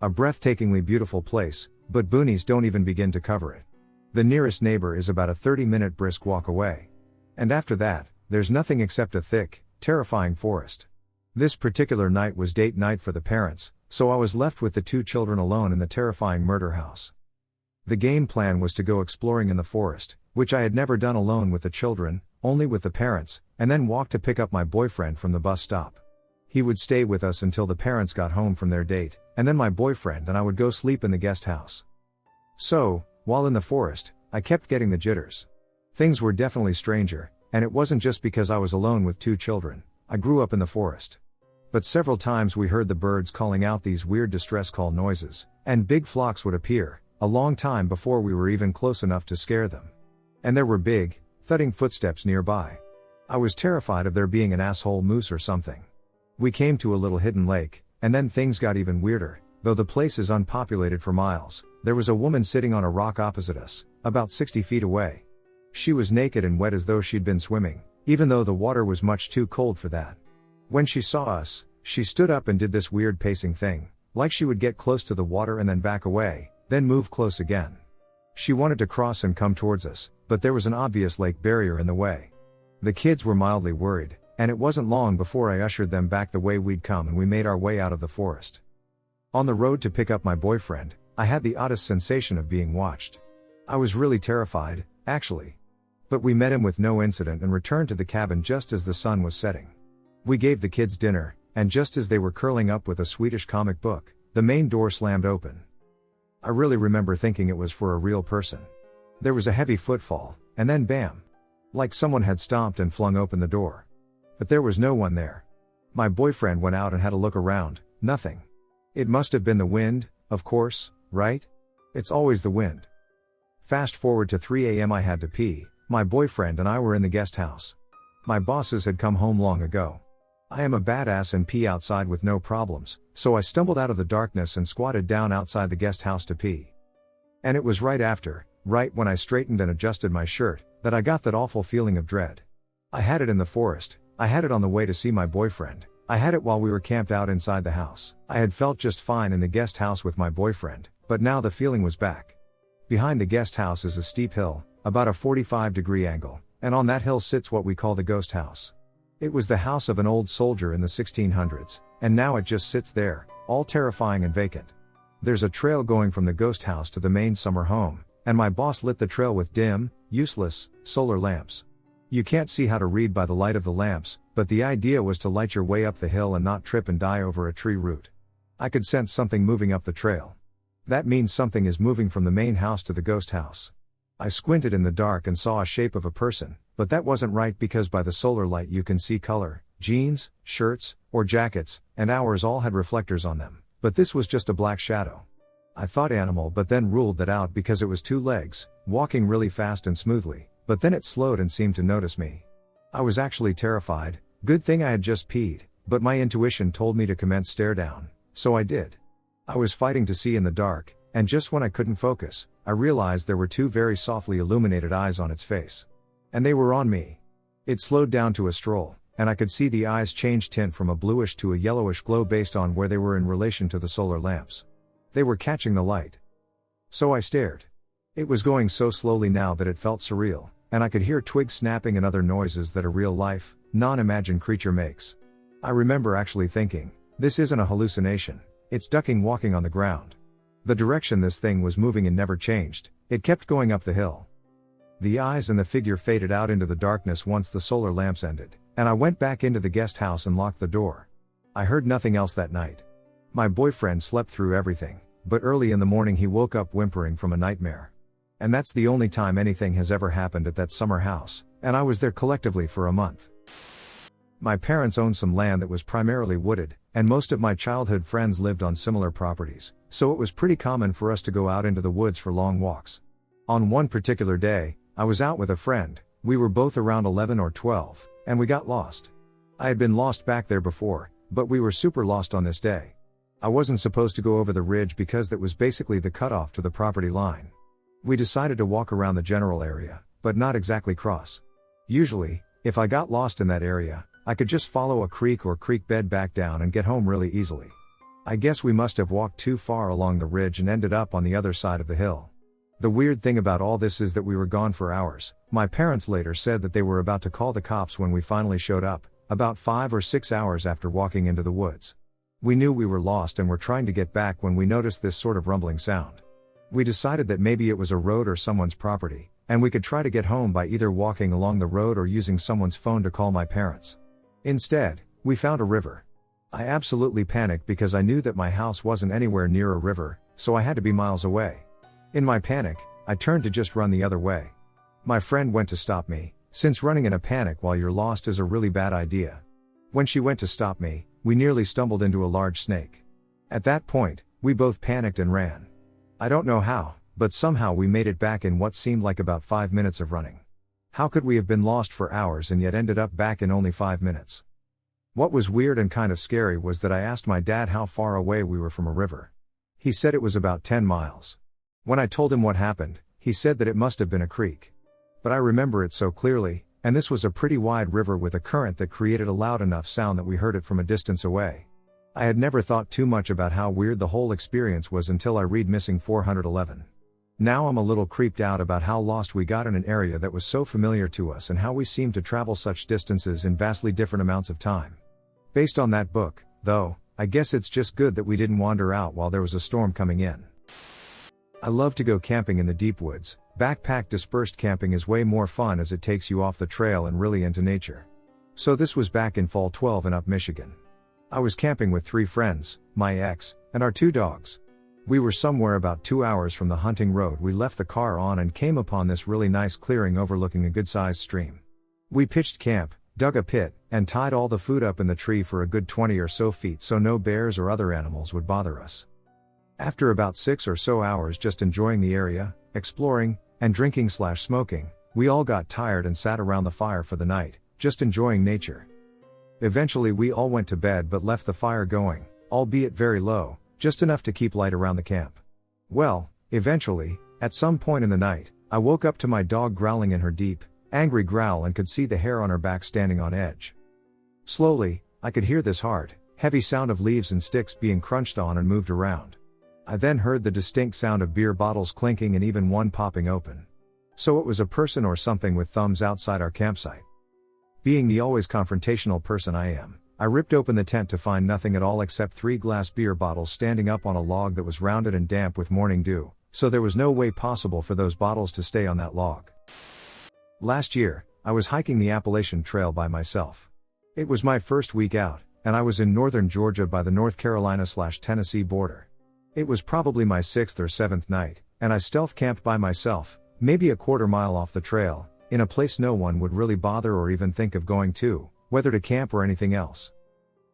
A breathtakingly beautiful place, but boonies don't even begin to cover it. The nearest neighbor is about a 30-minute brisk walk away. And after that, there's nothing except a thick, terrifying forest. This particular night was date night for the parents, so I was left with the two children alone in the terrifying murder house. The game plan was to go exploring in the forest, which I had never done alone with the children, only with the parents, and then walk to pick up my boyfriend from the bus stop. He would stay with us until the parents got home from their date, and then my boyfriend and I would go sleep in the guest house. So, while in the forest, I kept getting the jitters. Things were definitely stranger, and it wasn't just because I was alone with two children. I grew up in the forest. But several times we heard the birds calling out these weird distress call noises, and big flocks would appear, a long time before we were even close enough to scare them. And there were big, thudding footsteps nearby. I was terrified of there being an asshole moose or something. We came to a little hidden lake, and then things got even weirder. Though the place is unpopulated for miles, there was a woman sitting on a rock opposite us, about 60 feet away. She was naked and wet as though she'd been swimming, even though the water was much too cold for that. When she saw us, she stood up and did this weird pacing thing, Like she would get close to the water and then back away, then move close again. She wanted to cross and come towards us, but there was an obvious lake barrier in the way. The kids were mildly worried, and it wasn't long before I ushered them back the way we'd come and we made our way out of the forest. On the road to pick up my boyfriend, I had the oddest sensation of being watched. I was really terrified, actually. But we met him with no incident and returned to the cabin just as the sun was setting. We gave the kids dinner, and just as they were curling up with a Swedish comic book, the main door slammed open. I really remember thinking it was for a real person. There was a heavy footfall, and then bam! Like someone had stomped and flung open the door. But there was no one there. My boyfriend went out and had a look around, nothing. It must have been the wind, of course, right? It's always the wind. Fast forward to 3 a.m. I had to pee. My boyfriend and I were in the guest house. My bosses had come home long ago. I am a badass and pee outside with no problems, so I stumbled out of the darkness and squatted down outside the guest house to pee. And it was right when I straightened and adjusted my shirt, that I got that awful feeling of dread. I had it in the forest, I had it on the way to see my boyfriend, I had it while we were camped out inside the house. I had felt just fine in the guest house with my boyfriend, but now the feeling was back. Behind the guest house is a steep hill, about a 45-degree angle, and on that hill sits what we call the ghost house. It was the house of an old soldier in the 1600s, and now it just sits there, all terrifying and vacant. There's a trail going from the ghost house to the main summer home, and my boss lit the trail with dim, useless, solar lamps. You can't see how to read by the light of the lamps, but the idea was to light your way up the hill and not trip and die over a tree root. I could sense something moving up the trail. That means something is moving from the main house to the ghost house. I squinted in the dark and saw a shape of a person, but that wasn't right because by the solar light you can see color, jeans, shirts, or jackets, and ours all had reflectors on them, but this was just a black shadow. I thought animal but then ruled that out because it was 2 legs, walking really fast and smoothly, but then it slowed and seemed to notice me. I was actually terrified, good thing I had just peed, but my intuition told me to commence stare down, so I did. I was fighting to see in the dark, and just when I couldn't focus, I realized there were 2 very softly illuminated eyes on its face. And they were on me. It slowed down to a stroll, and I could see the eyes change tint from a bluish to a yellowish glow based on where they were in relation to the solar lamps. They were catching the light. So I stared. It was going so slowly now that it felt surreal, and I could hear twigs snapping and other noises that a real-life, non-imagined creature makes. I remember actually thinking, this isn't a hallucination, it's ducking walking on the ground. The direction this thing was moving in never changed, it kept going up the hill. The eyes and the figure faded out into the darkness once the solar lamps ended, and I went back into the guest house and locked the door. I heard nothing else that night. My boyfriend slept through everything, but early in the morning he woke up whimpering from a nightmare. And that's the only time anything has ever happened at that summer house, and I was there collectively for a month. My parents owned some land that was primarily wooded, and most of my childhood friends lived on similar properties, so it was pretty common for us to go out into the woods for long walks. On one particular day, I was out with a friend, we were both around 11 or 12, and we got lost. I had been lost back there before, but we were super lost on this day. I wasn't supposed to go over the ridge because that was basically the cutoff to the property line. We decided to walk around the general area, but not exactly cross. Usually, if I got lost in that area, I could just follow a creek or creek bed back down and get home really easily. I guess we must have walked too far along the ridge and ended up on the other side of the hill. The weird thing about all this is that we were gone for hours. My parents later said that they were about to call the cops when we finally showed up, about 5 or 6 hours after walking into the woods. We knew we were lost and were trying to get back when we noticed this sort of rumbling sound. We decided that maybe it was a road or someone's property, and we could try to get home by either walking along the road or using someone's phone to call my parents. Instead, we found a river. I absolutely panicked because I knew that my house wasn't anywhere near a river, so I had to be miles away. In my panic, I turned to just run the other way. My friend went to stop me, since running in a panic while you're lost is a really bad idea. When she went to stop me, we nearly stumbled into a large snake. At that point, we both panicked and ran. I don't know how, but somehow we made it back in what seemed like about 5 minutes of running. How could we have been lost for hours and yet ended up back in only 5 minutes? What was weird and kind of scary was that I asked my dad how far away we were from a river. He said it was about 10 miles. When I told him what happened, he said that it must have been a creek. But I remember it so clearly, and this was a pretty wide river with a current that created a loud enough sound that we heard it from a distance away. I had never thought too much about how weird the whole experience was until I read Missing 411. Now I'm a little creeped out about how lost we got in an area that was so familiar to us and how we seemed to travel such distances in vastly different amounts of time. Based on that book, though, I guess it's just good that we didn't wander out while there was a storm coming in. I love to go camping in the deep woods. Backpack dispersed camping is way more fun as it takes you off the trail and really into nature. So this was back in fall 12 in Up Michigan. I was camping with 3 friends, my ex, and our 2 dogs. We were somewhere about 2 hours from the hunting road we left the car on and came upon this really nice clearing overlooking a good-sized stream. We pitched camp, dug a pit, and tied all the food up in the tree for a good 20 or so feet so no bears or other animals would bother us. After about 6 or so hours just enjoying the area, exploring, and drinking/smoking, we all got tired and sat around the fire for the night, just enjoying nature. Eventually we all went to bed but left the fire going, albeit very low, just enough to keep light around the camp. Well, eventually, at some point in the night, I woke up to my dog growling in her deep, angry growl and could see the hair on her back standing on edge. Slowly, I could hear this hard, heavy sound of leaves and sticks being crunched on and moved around. I then heard the distinct sound of beer bottles clinking and even one popping open. So it was a person or something with thumbs outside our campsite. Being the always confrontational person I am, I ripped open the tent to find nothing at all except 3 glass beer bottles standing up on a log that was rounded and damp with morning dew, so there was no way possible for those bottles to stay on that log. Last year, I was hiking the Appalachian Trail by myself. It was my first week out, and I was in northern Georgia by the North Carolina/Tennessee border. It was probably my 6th or 7th night, and I stealth camped by myself, maybe a quarter mile off the trail, in a place no one would really bother or even think of going to, whether to camp or anything else.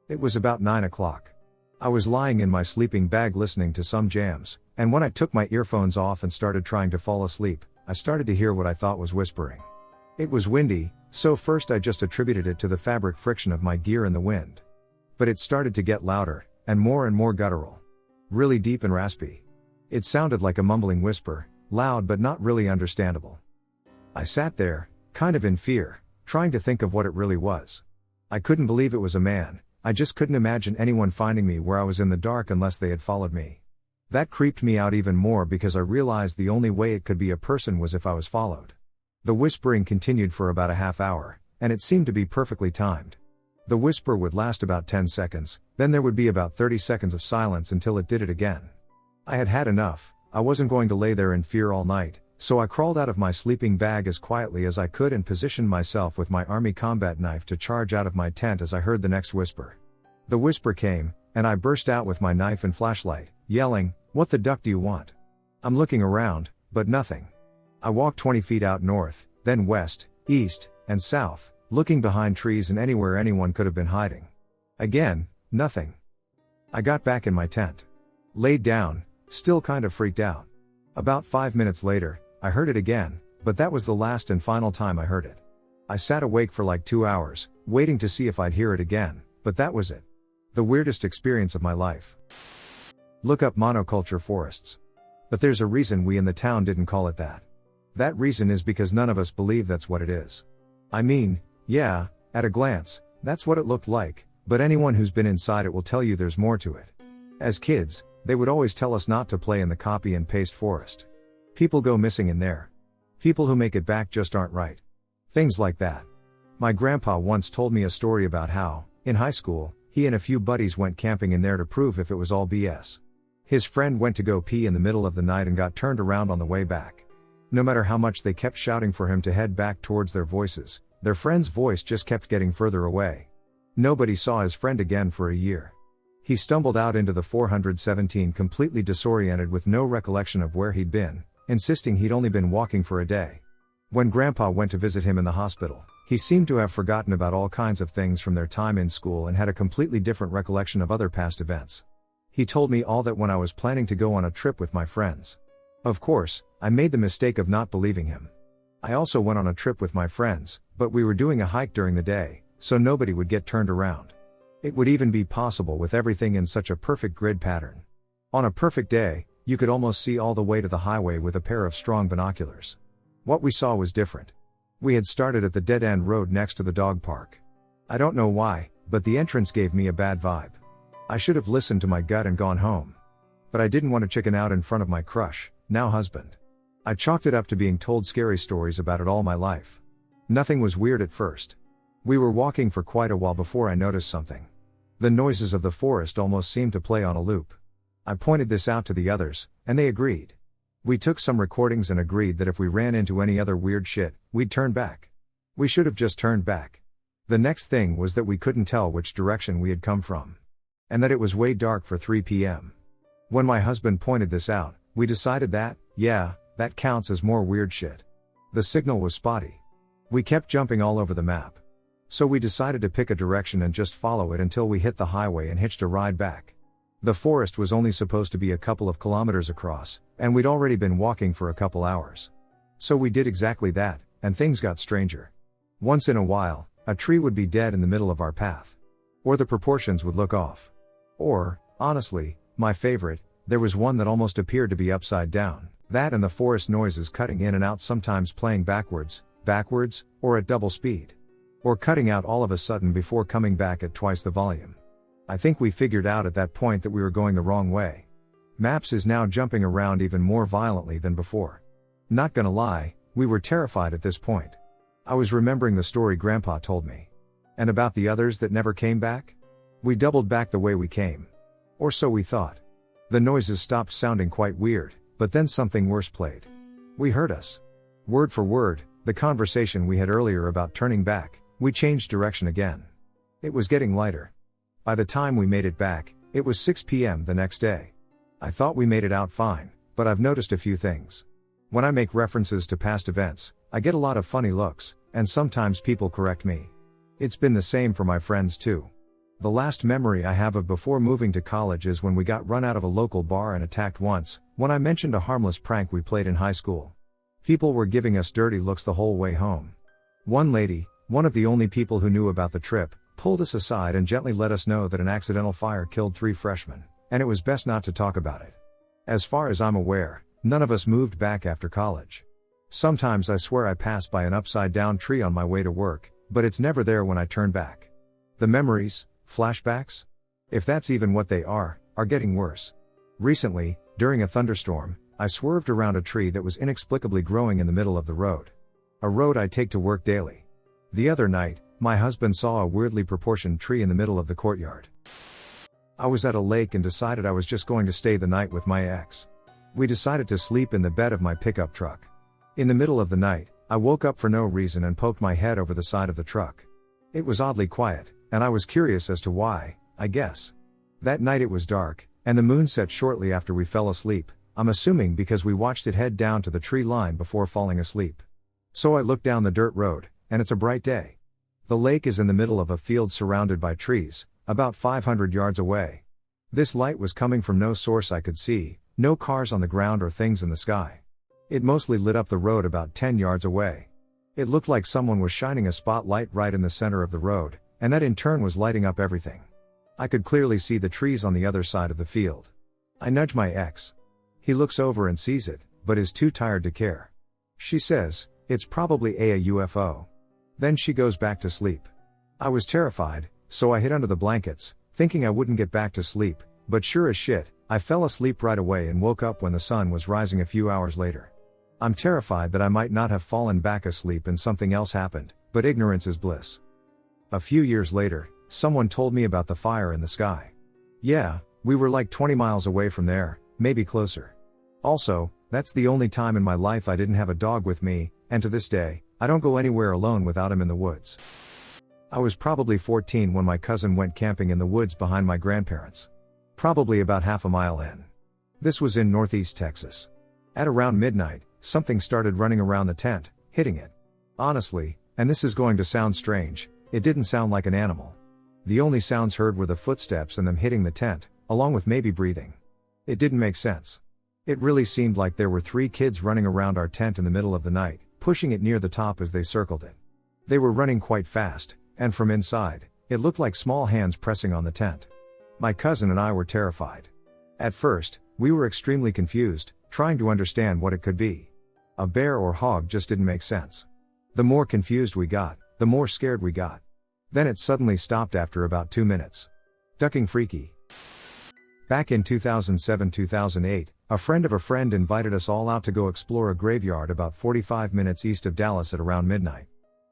It was about 9 o'clock. I was lying in my sleeping bag listening to some jams, and when I took my earphones off and started trying to fall asleep, I started to hear what I thought was whispering. It was windy, so first I just attributed it to the fabric friction of my gear in the wind. But it started to get louder, and more guttural. Really deep and raspy. It sounded like a mumbling whisper, loud but not really understandable. I sat there, kind of in fear, trying to think of what it really was. I couldn't believe it was a man, I just couldn't imagine anyone finding me where I was in the dark unless they had followed me. That creeped me out even more because I realized the only way it could be a person was if I was followed. The whispering continued for about a half hour, and it seemed to be perfectly timed. The whisper would last about 10 seconds, then there would be about 30 seconds of silence until it did it again. I had had enough, I wasn't going to lay there in fear all night, so I crawled out of my sleeping bag as quietly as I could and positioned myself with my army combat knife to charge out of my tent as I heard the next whisper. The whisper came, and I burst out with my knife and flashlight, yelling, "What the duck do you want?" I'm looking around, but nothing. I walked 20 feet out north, then west, east, and south, looking behind trees and anywhere anyone could have been hiding. Again, nothing. I got back in my tent. Laid down, still kind of freaked out. About 5 minutes later, I heard it again, but that was the last and final time I heard it. I sat awake for like 2 hours, waiting to see if I'd hear it again, but that was it. The weirdest experience of my life. Look up monoculture forests. But there's a reason we in the town didn't call it that. That reason is because none of us believe that's what it is. I mean, yeah, at a glance, that's what it looked like, but anyone who's been inside it will tell you there's more to it. As kids, they would always tell us not to play in the copy and paste forest. People go missing in there. People who make it back just aren't right. Things like that. My grandpa once told me a story about how, in high school, he and a few buddies went camping in there to prove if it was all BS. His friend went to go pee in the middle of the night and got turned around on the way back. No matter how much they kept shouting for him to head back towards their voices, their friend's voice just kept getting further away. Nobody saw his friend again for a year. He stumbled out into the 417 completely disoriented with no recollection of where he'd been, insisting he'd only been walking for a day. When Grandpa went to visit him in the hospital, he seemed to have forgotten about all kinds of things from their time in school and had a completely different recollection of other past events. He told me all that when I was planning to go on a trip with my friends. Of course, I made the mistake of not believing him. I also went on a trip with my friends, but we were doing a hike during the day, so nobody would get turned around. It would even be possible with everything in such a perfect grid pattern. On a perfect day, you could almost see all the way to the highway with a pair of strong binoculars. What we saw was different. We had started at the dead-end road next to the dog park. I don't know why, but the entrance gave me a bad vibe. I should have listened to my gut and gone home. But I didn't want to chicken out in front of my crush, now husband. I chalked it up to being told scary stories about it all my life. Nothing was weird at first. We were walking for quite a while before I noticed something. The noises of the forest almost seemed to play on a loop. I pointed this out to the others, and they agreed. We took some recordings and agreed that if we ran into any other weird shit, we'd turn back. We should have just turned back. The next thing was that we couldn't tell which direction we had come from. And that it was way dark for 3 p.m. When my husband pointed this out, we decided that, yeah, that counts as more weird shit. The signal was spotty. We kept jumping all over the map. So we decided to pick a direction and just follow it until we hit the highway and hitched a ride back. The forest was only supposed to be a couple of kilometers across, and we'd already been walking for a couple hours. So we did exactly that, and things got stranger. Once in a while, a tree would be dead in the middle of our path. Or the proportions would look off. Or, honestly, my favorite, there was one that almost appeared to be upside down. That and the forest noises cutting in and out, sometimes playing backwards, or at double speed. Or cutting out all of a sudden before coming back at twice the volume. I think we figured out at that point that we were going the wrong way. Maps is now jumping around even more violently than before. Not gonna lie, we were terrified at this point. I was remembering the story Grandpa told me. And about the others that never came back? We doubled back the way we came. Or so we thought. The noises stopped sounding quite weird, but then something worse played. We heard us. Word for word, the conversation we had earlier about turning back. We changed direction again. It was getting lighter. By the time we made it back, it was 6 p.m. the next day. I thought we made it out fine, but I've noticed a few things. When I make references to past events, I get a lot of funny looks, and sometimes people correct me. It's been the same for my friends too. The last memory I have of before moving to college is when we got run out of a local bar and attacked once, when I mentioned a harmless prank we played in high school. People were giving us dirty looks the whole way home. One lady, one of the only people who knew about the trip, pulled us aside and gently let us know that an accidental fire killed 3 freshmen, and it was best not to talk about it. As far as I'm aware, none of us moved back after college. Sometimes I swear I pass by an upside-down tree on my way to work, but it's never there when I turn back. The memories, flashbacks, if that's even what they are getting worse. Recently, during a thunderstorm, I swerved around a tree that was inexplicably growing in the middle of the road. A road I take to work daily. The other night, my husband saw a weirdly proportioned tree in the middle of the courtyard. I was at a lake and decided I was just going to stay the night with my ex. We decided to sleep in the bed of my pickup truck. In the middle of the night, I woke up for no reason and poked my head over the side of the truck. It was oddly quiet, and I was curious as to why, I guess. That night it was dark, and the moon set shortly after we fell asleep, I'm assuming because we watched it head down to the tree line before falling asleep. So I looked down the dirt road, and it's a bright day. The lake is in the middle of a field surrounded by trees, about 500 yards away. This light was coming from no source I could see, no cars on the ground or things in the sky. It mostly lit up the road about 10 yards away. It looked like someone was shining a spotlight right in the center of the road, and that in turn was lighting up everything. I could clearly see the trees on the other side of the field. I nudge my ex. He looks over and sees it, but is too tired to care. She says, "It's probably a UFO." Then she goes back to sleep. I was terrified, so I hid under the blankets, thinking I wouldn't get back to sleep, but sure as shit, I fell asleep right away and woke up when the sun was rising a few hours later. I'm terrified that I might not have fallen back asleep and something else happened, but ignorance is bliss. A few years later, someone told me about the fire in the sky. Yeah, we were like 20 miles away from there, maybe closer. Also, that's the only time in my life I didn't have a dog with me, and to this day, I don't go anywhere alone without him in the woods. I was probably 14 when my cousin went camping in the woods behind my grandparents. Probably about half a mile in. This was in northeast Texas. At around midnight, something started running around the tent, hitting it. Honestly, and this is going to sound strange, it didn't sound like an animal. The only sounds heard were the footsteps and them hitting the tent, along with maybe breathing. It didn't make sense. It really seemed like there were 3 kids running around our tent in the middle of the night, pushing it near the top as they circled it. They were running quite fast, and from inside, it looked like small hands pressing on the tent. My cousin and I were terrified. At first, we were extremely confused, trying to understand what it could be. A bear or hog just didn't make sense. The more confused we got, the more scared we got. Then it suddenly stopped after about 2 minutes. Ducking freaky. Back in 2007-2008, a friend of a friend invited us all out to go explore a graveyard about 45 minutes east of Dallas at around midnight.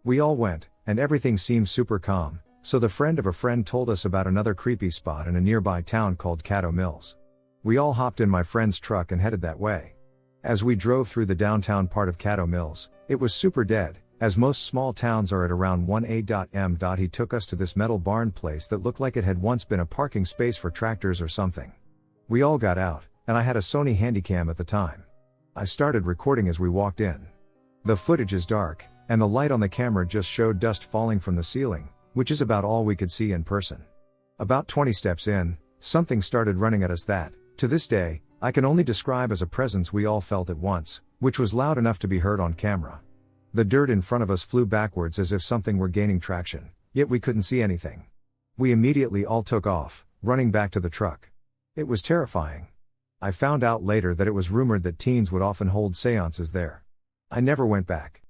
We all went, and everything seemed super calm, so the friend of a friend told us about another creepy spot in a nearby town called Caddo Mills. We all hopped in my friend's truck and headed that way. As we drove through the downtown part of Caddo Mills, it was super dead, as most small towns are at around 1 a.m. He took us to this metal barn place that looked like it had once been a parking space for tractors or something. We all got out, and I had a Sony Handycam at the time. I started recording as we walked in. The footage is dark, and the light on the camera just showed dust falling from the ceiling, which is about all we could see in person. About 20 steps in, something started running at us that, to this day, I can only describe as a presence we all felt at once, which was loud enough to be heard on camera. The dirt in front of us flew backwards as if something were gaining traction, yet we couldn't see anything. We immediately all took off, running back to the truck. It was terrifying. I found out later that it was rumored that teens would often hold seances there. I never went back.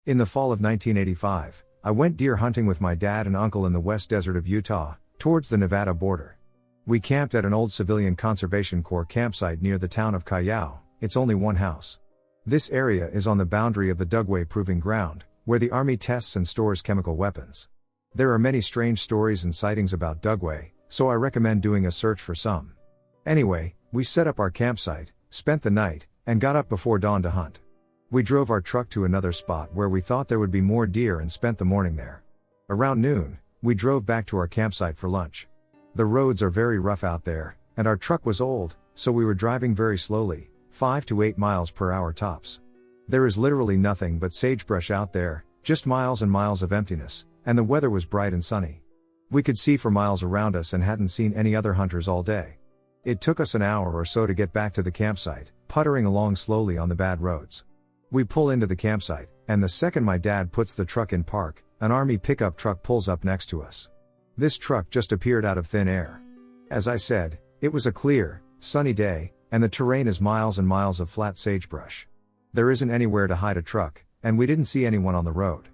In the fall of 1985, I went deer hunting with my dad and uncle in the West Desert of Utah, towards the Nevada border. We camped at an old Civilian Conservation Corps campsite near the town of Callao. It's only one house. This area is on the boundary of the Dugway Proving Ground, where the Army tests and stores chemical weapons. There are many strange stories and sightings about Dugway, so I recommend doing a search for some. Anyway, we set up our campsite, spent the night, and got up before dawn to hunt. We drove our truck to another spot where we thought there would be more deer and spent the morning there. Around noon, we drove back to our campsite for lunch. The roads are very rough out there, and our truck was old, so we were driving very slowly, 5 to 8 miles per hour tops. There is literally nothing but sagebrush out there, just miles and miles of emptiness, and the weather was bright and sunny. We could see for miles around us and hadn't seen any other hunters all day. It took us an hour or so to get back to the campsite, puttering along slowly on the bad roads. We pull into the campsite, and the second my dad puts the truck in park, an Army pickup truck pulls up next to us. This truck just appeared out of thin air. As I said, it was a clear, sunny day, and the terrain is miles and miles of flat sagebrush. There isn't anywhere to hide a truck, and we didn't see anyone on the road.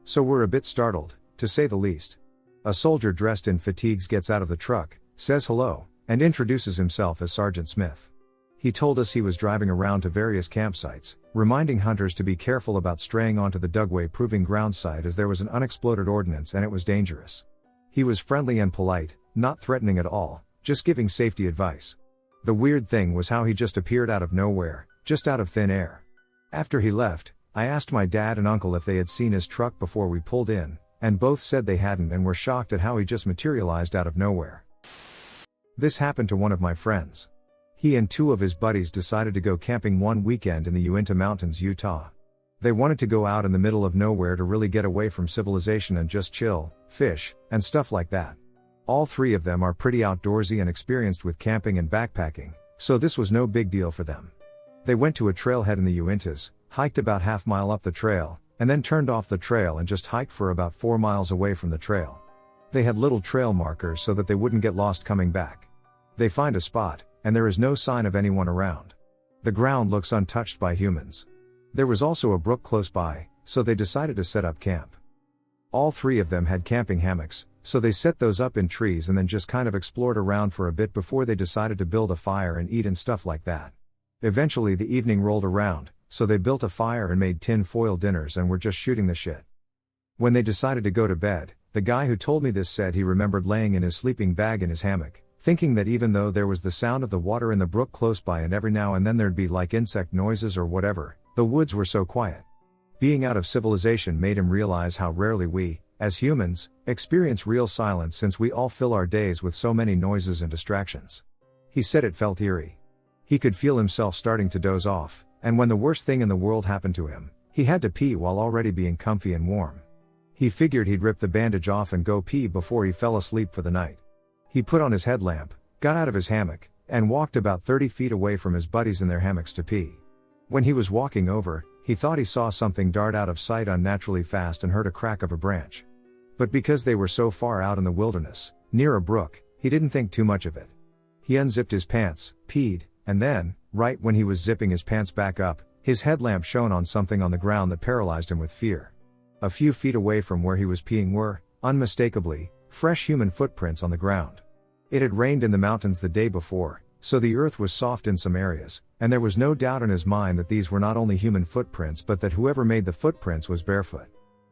So we're a bit startled, to say the least. A soldier dressed in fatigues gets out of the truck, says hello, and introduces himself as Sergeant Smith. He told us he was driving around to various campsites, reminding hunters to be careful about straying onto the Dugway Proving Ground site as there was an unexploded ordnance and it was dangerous. He was friendly and polite, not threatening at all, just giving safety advice. The weird thing was how he just appeared out of nowhere, just out of thin air. After he left, I asked my dad and uncle if they had seen his truck before we pulled in, and both said they hadn't and were shocked at how he just materialized out of nowhere. This happened to one of my friends. He and 2 of his buddies decided to go camping one weekend in the Uinta Mountains, Utah. They wanted to go out in the middle of nowhere to really get away from civilization and just chill, fish, and stuff like that. All 3 of them are pretty outdoorsy and experienced with camping and backpacking, so this was no big deal for them. They went to a trailhead in the Uintas, hiked about half-mile up the trail, and then turned off the trail and just hiked for about 4 miles away from the trail. They had little trail markers so that they wouldn't get lost coming back. They find a spot, and there is no sign of anyone around. The ground looks untouched by humans. There was also a brook close by, so they decided to set up camp. All 3 of them had camping hammocks, so they set those up in trees and then just kind of explored around for a bit before they decided to build a fire and eat and stuff like that. Eventually the evening rolled around, so they built a fire and made tin foil dinners and were just shooting the shit. When they decided to go to bed, the guy who told me this said he remembered laying in his sleeping bag in his hammock, thinking that even though there was the sound of the water in the brook close by and every now and then there'd be like insect noises or whatever, the woods were so quiet. Being out of civilization made him realize how rarely we, as humans, experience real silence since we all fill our days with so many noises and distractions. He said it felt eerie. He could feel himself starting to doze off, and when the worst thing in the world happened to him, he had to pee while already being comfy and warm. He figured he'd rip the bandage off and go pee before he fell asleep for the night. He put on his headlamp, got out of his hammock, and walked about 30 feet away from his buddies in their hammocks to pee. When he was walking over, he thought he saw something dart out of sight unnaturally fast and heard a crack of a branch. But because they were so far out in the wilderness, near a brook, he didn't think too much of it. He unzipped his pants, peed, and then, right when he was zipping his pants back up, his headlamp shone on something on the ground that paralyzed him with fear. A few feet away from where he was peeing were, unmistakably, fresh human footprints on the ground. It had rained in the mountains the day before, so the earth was soft in some areas, and there was no doubt in his mind that these were not only human footprints but that whoever made the footprints was barefoot.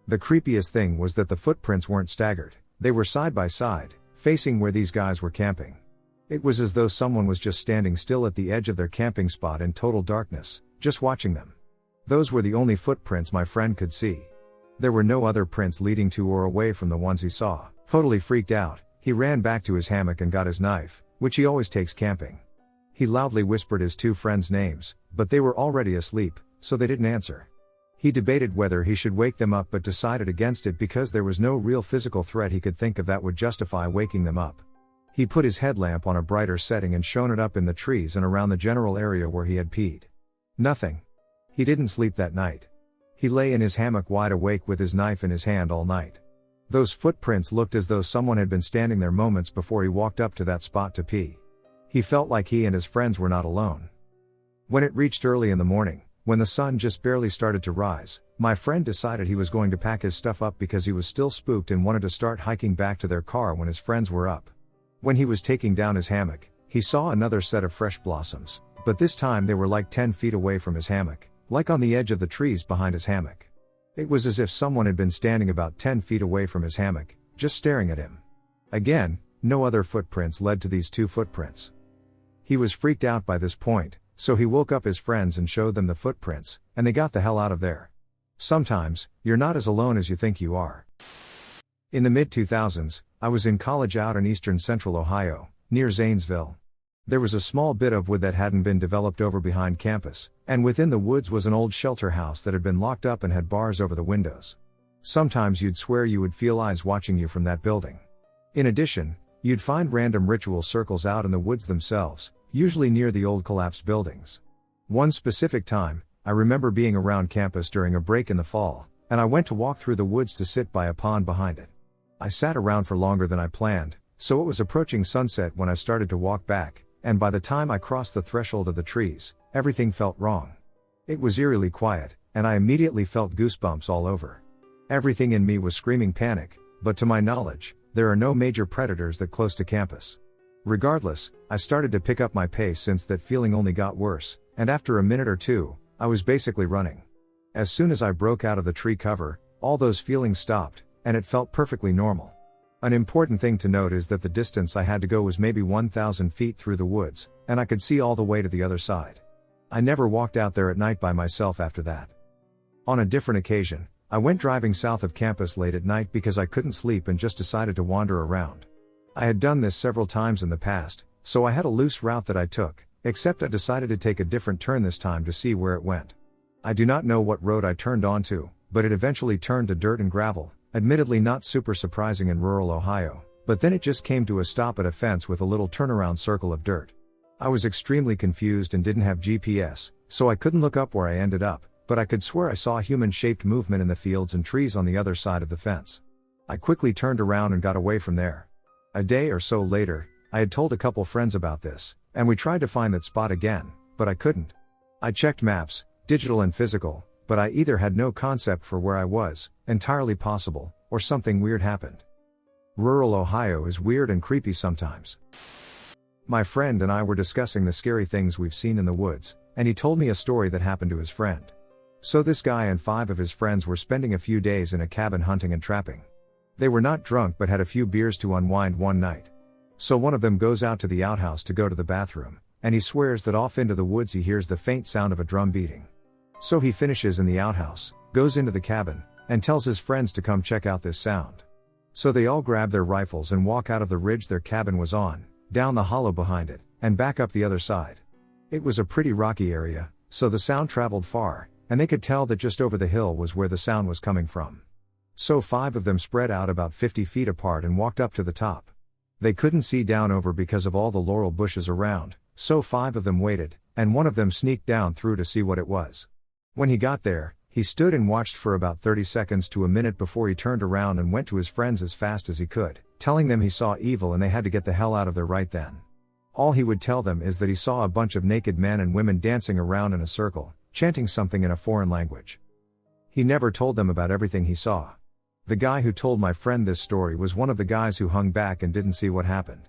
The creepiest thing was that the footprints weren't staggered, they were side by side, facing where these guys were camping. It was as though someone was just standing still at the edge of their camping spot in total darkness, just watching them. Those were the only footprints my friend could see. There were no other prints leading to or away from the ones he saw. Totally freaked out, he ran back to his hammock and got his knife, which he always takes camping. He loudly whispered his two friends' names, but they were already asleep, so they didn't answer. He debated whether he should wake them up but decided against it because there was no real physical threat he could think of that would justify waking them up. He put his headlamp on a brighter setting and shone it up in the trees and around the general area where he had peed. Nothing. He didn't sleep that night. He lay in his hammock wide awake with his knife in his hand all night. Those footprints looked as though someone had been standing there moments before he walked up to that spot to pee. He felt like he and his friends were not alone. When it reached early in the morning, when the sun just barely started to rise, my friend decided he was going to pack his stuff up because he was still spooked and wanted to start hiking back to their car when his friends were up. When he was taking down his hammock, he saw another set of fresh blossoms, but this time they were like 10 feet away from his hammock, like on the edge of the trees behind his hammock. It was as if someone had been standing about 10 feet away from his hammock, just staring at him. Again, no other footprints led to these two footprints. He was freaked out by this point, so he woke up his friends and showed them the footprints, and they got the hell out of there. Sometimes, you're not as alone as you think you are. In the mid-2000s, I was in college out in eastern central Ohio, near Zanesville. There was a small bit of wood that hadn't been developed over behind campus, and within the woods was an old shelter house that had been locked up and had bars over the windows. Sometimes you'd swear you would feel eyes watching you from that building. In addition, you'd find random ritual circles out in the woods themselves, usually near the old collapsed buildings. One specific time, I remember being around campus during a break in the fall, and I went to walk through the woods to sit by a pond behind it. I sat around for longer than I planned, so it was approaching sunset when I started to walk back, and by the time I crossed the threshold of the trees, everything felt wrong. It was eerily quiet, and I immediately felt goosebumps all over. Everything in me was screaming panic, but to my knowledge, there are no major predators that close to campus. Regardless, I started to pick up my pace since that feeling only got worse, and after a minute or two, I was basically running. As soon as I broke out of the tree cover, all those feelings stopped, and it felt perfectly normal. An important thing to note is that the distance I had to go was maybe 1,000 feet through the woods, and I could see all the way to the other side. I never walked out there at night by myself after that. On a different occasion, I went driving south of campus late at night because I couldn't sleep and just decided to wander around. I had done this several times in the past, so I had a loose route that I took, except I decided to take a different turn this time to see where it went. I do not know what road I turned onto, but it eventually turned to dirt and gravel, admittedly not super surprising in rural Ohio, but then it just came to a stop at a fence with a little turnaround circle of dirt. I was extremely confused and didn't have GPS, so I couldn't look up where I ended up, but I could swear I saw human-shaped movement in the fields and trees on the other side of the fence. I quickly turned around and got away from there. A day or so later, I had told a couple friends about this, and we tried to find that spot again, but I couldn't. I checked maps, digital and physical, but I either had no concept for where I was, entirely possible, or something weird happened. Rural Ohio is weird and creepy sometimes. My friend and I were discussing the scary things we've seen in the woods, and he told me a story that happened to his friend. So this guy and 5 of his friends were spending a few days in a cabin hunting and trapping. They were not drunk but had a few beers to unwind one night. So one of them goes out to the outhouse to go to the bathroom, and he swears that off into the woods he hears the faint sound of a drum beating. So he finishes in the outhouse, goes into the cabin, and tells his friends to come check out this sound. So they all grab their rifles and walk out of the ridge their cabin was on, down the hollow behind it, and back up the other side. It was a pretty rocky area, so the sound traveled far, and they could tell that just over the hill was where the sound was coming from. So 5 of them spread out about 50 feet apart and walked up to the top. They couldn't see down over because of all the laurel bushes around, so 5 of them waited, and one of them sneaked down through to see what it was. When he got there, he stood and watched for about 30 seconds to a minute before he turned around and went to his friends as fast as he could, telling them he saw evil and they had to get the hell out of there right then. All he would tell them is that he saw a bunch of naked men and women dancing around in a circle, chanting something in a foreign language. He never told them about everything he saw. The guy who told my friend this story was one of the guys who hung back and didn't see what happened.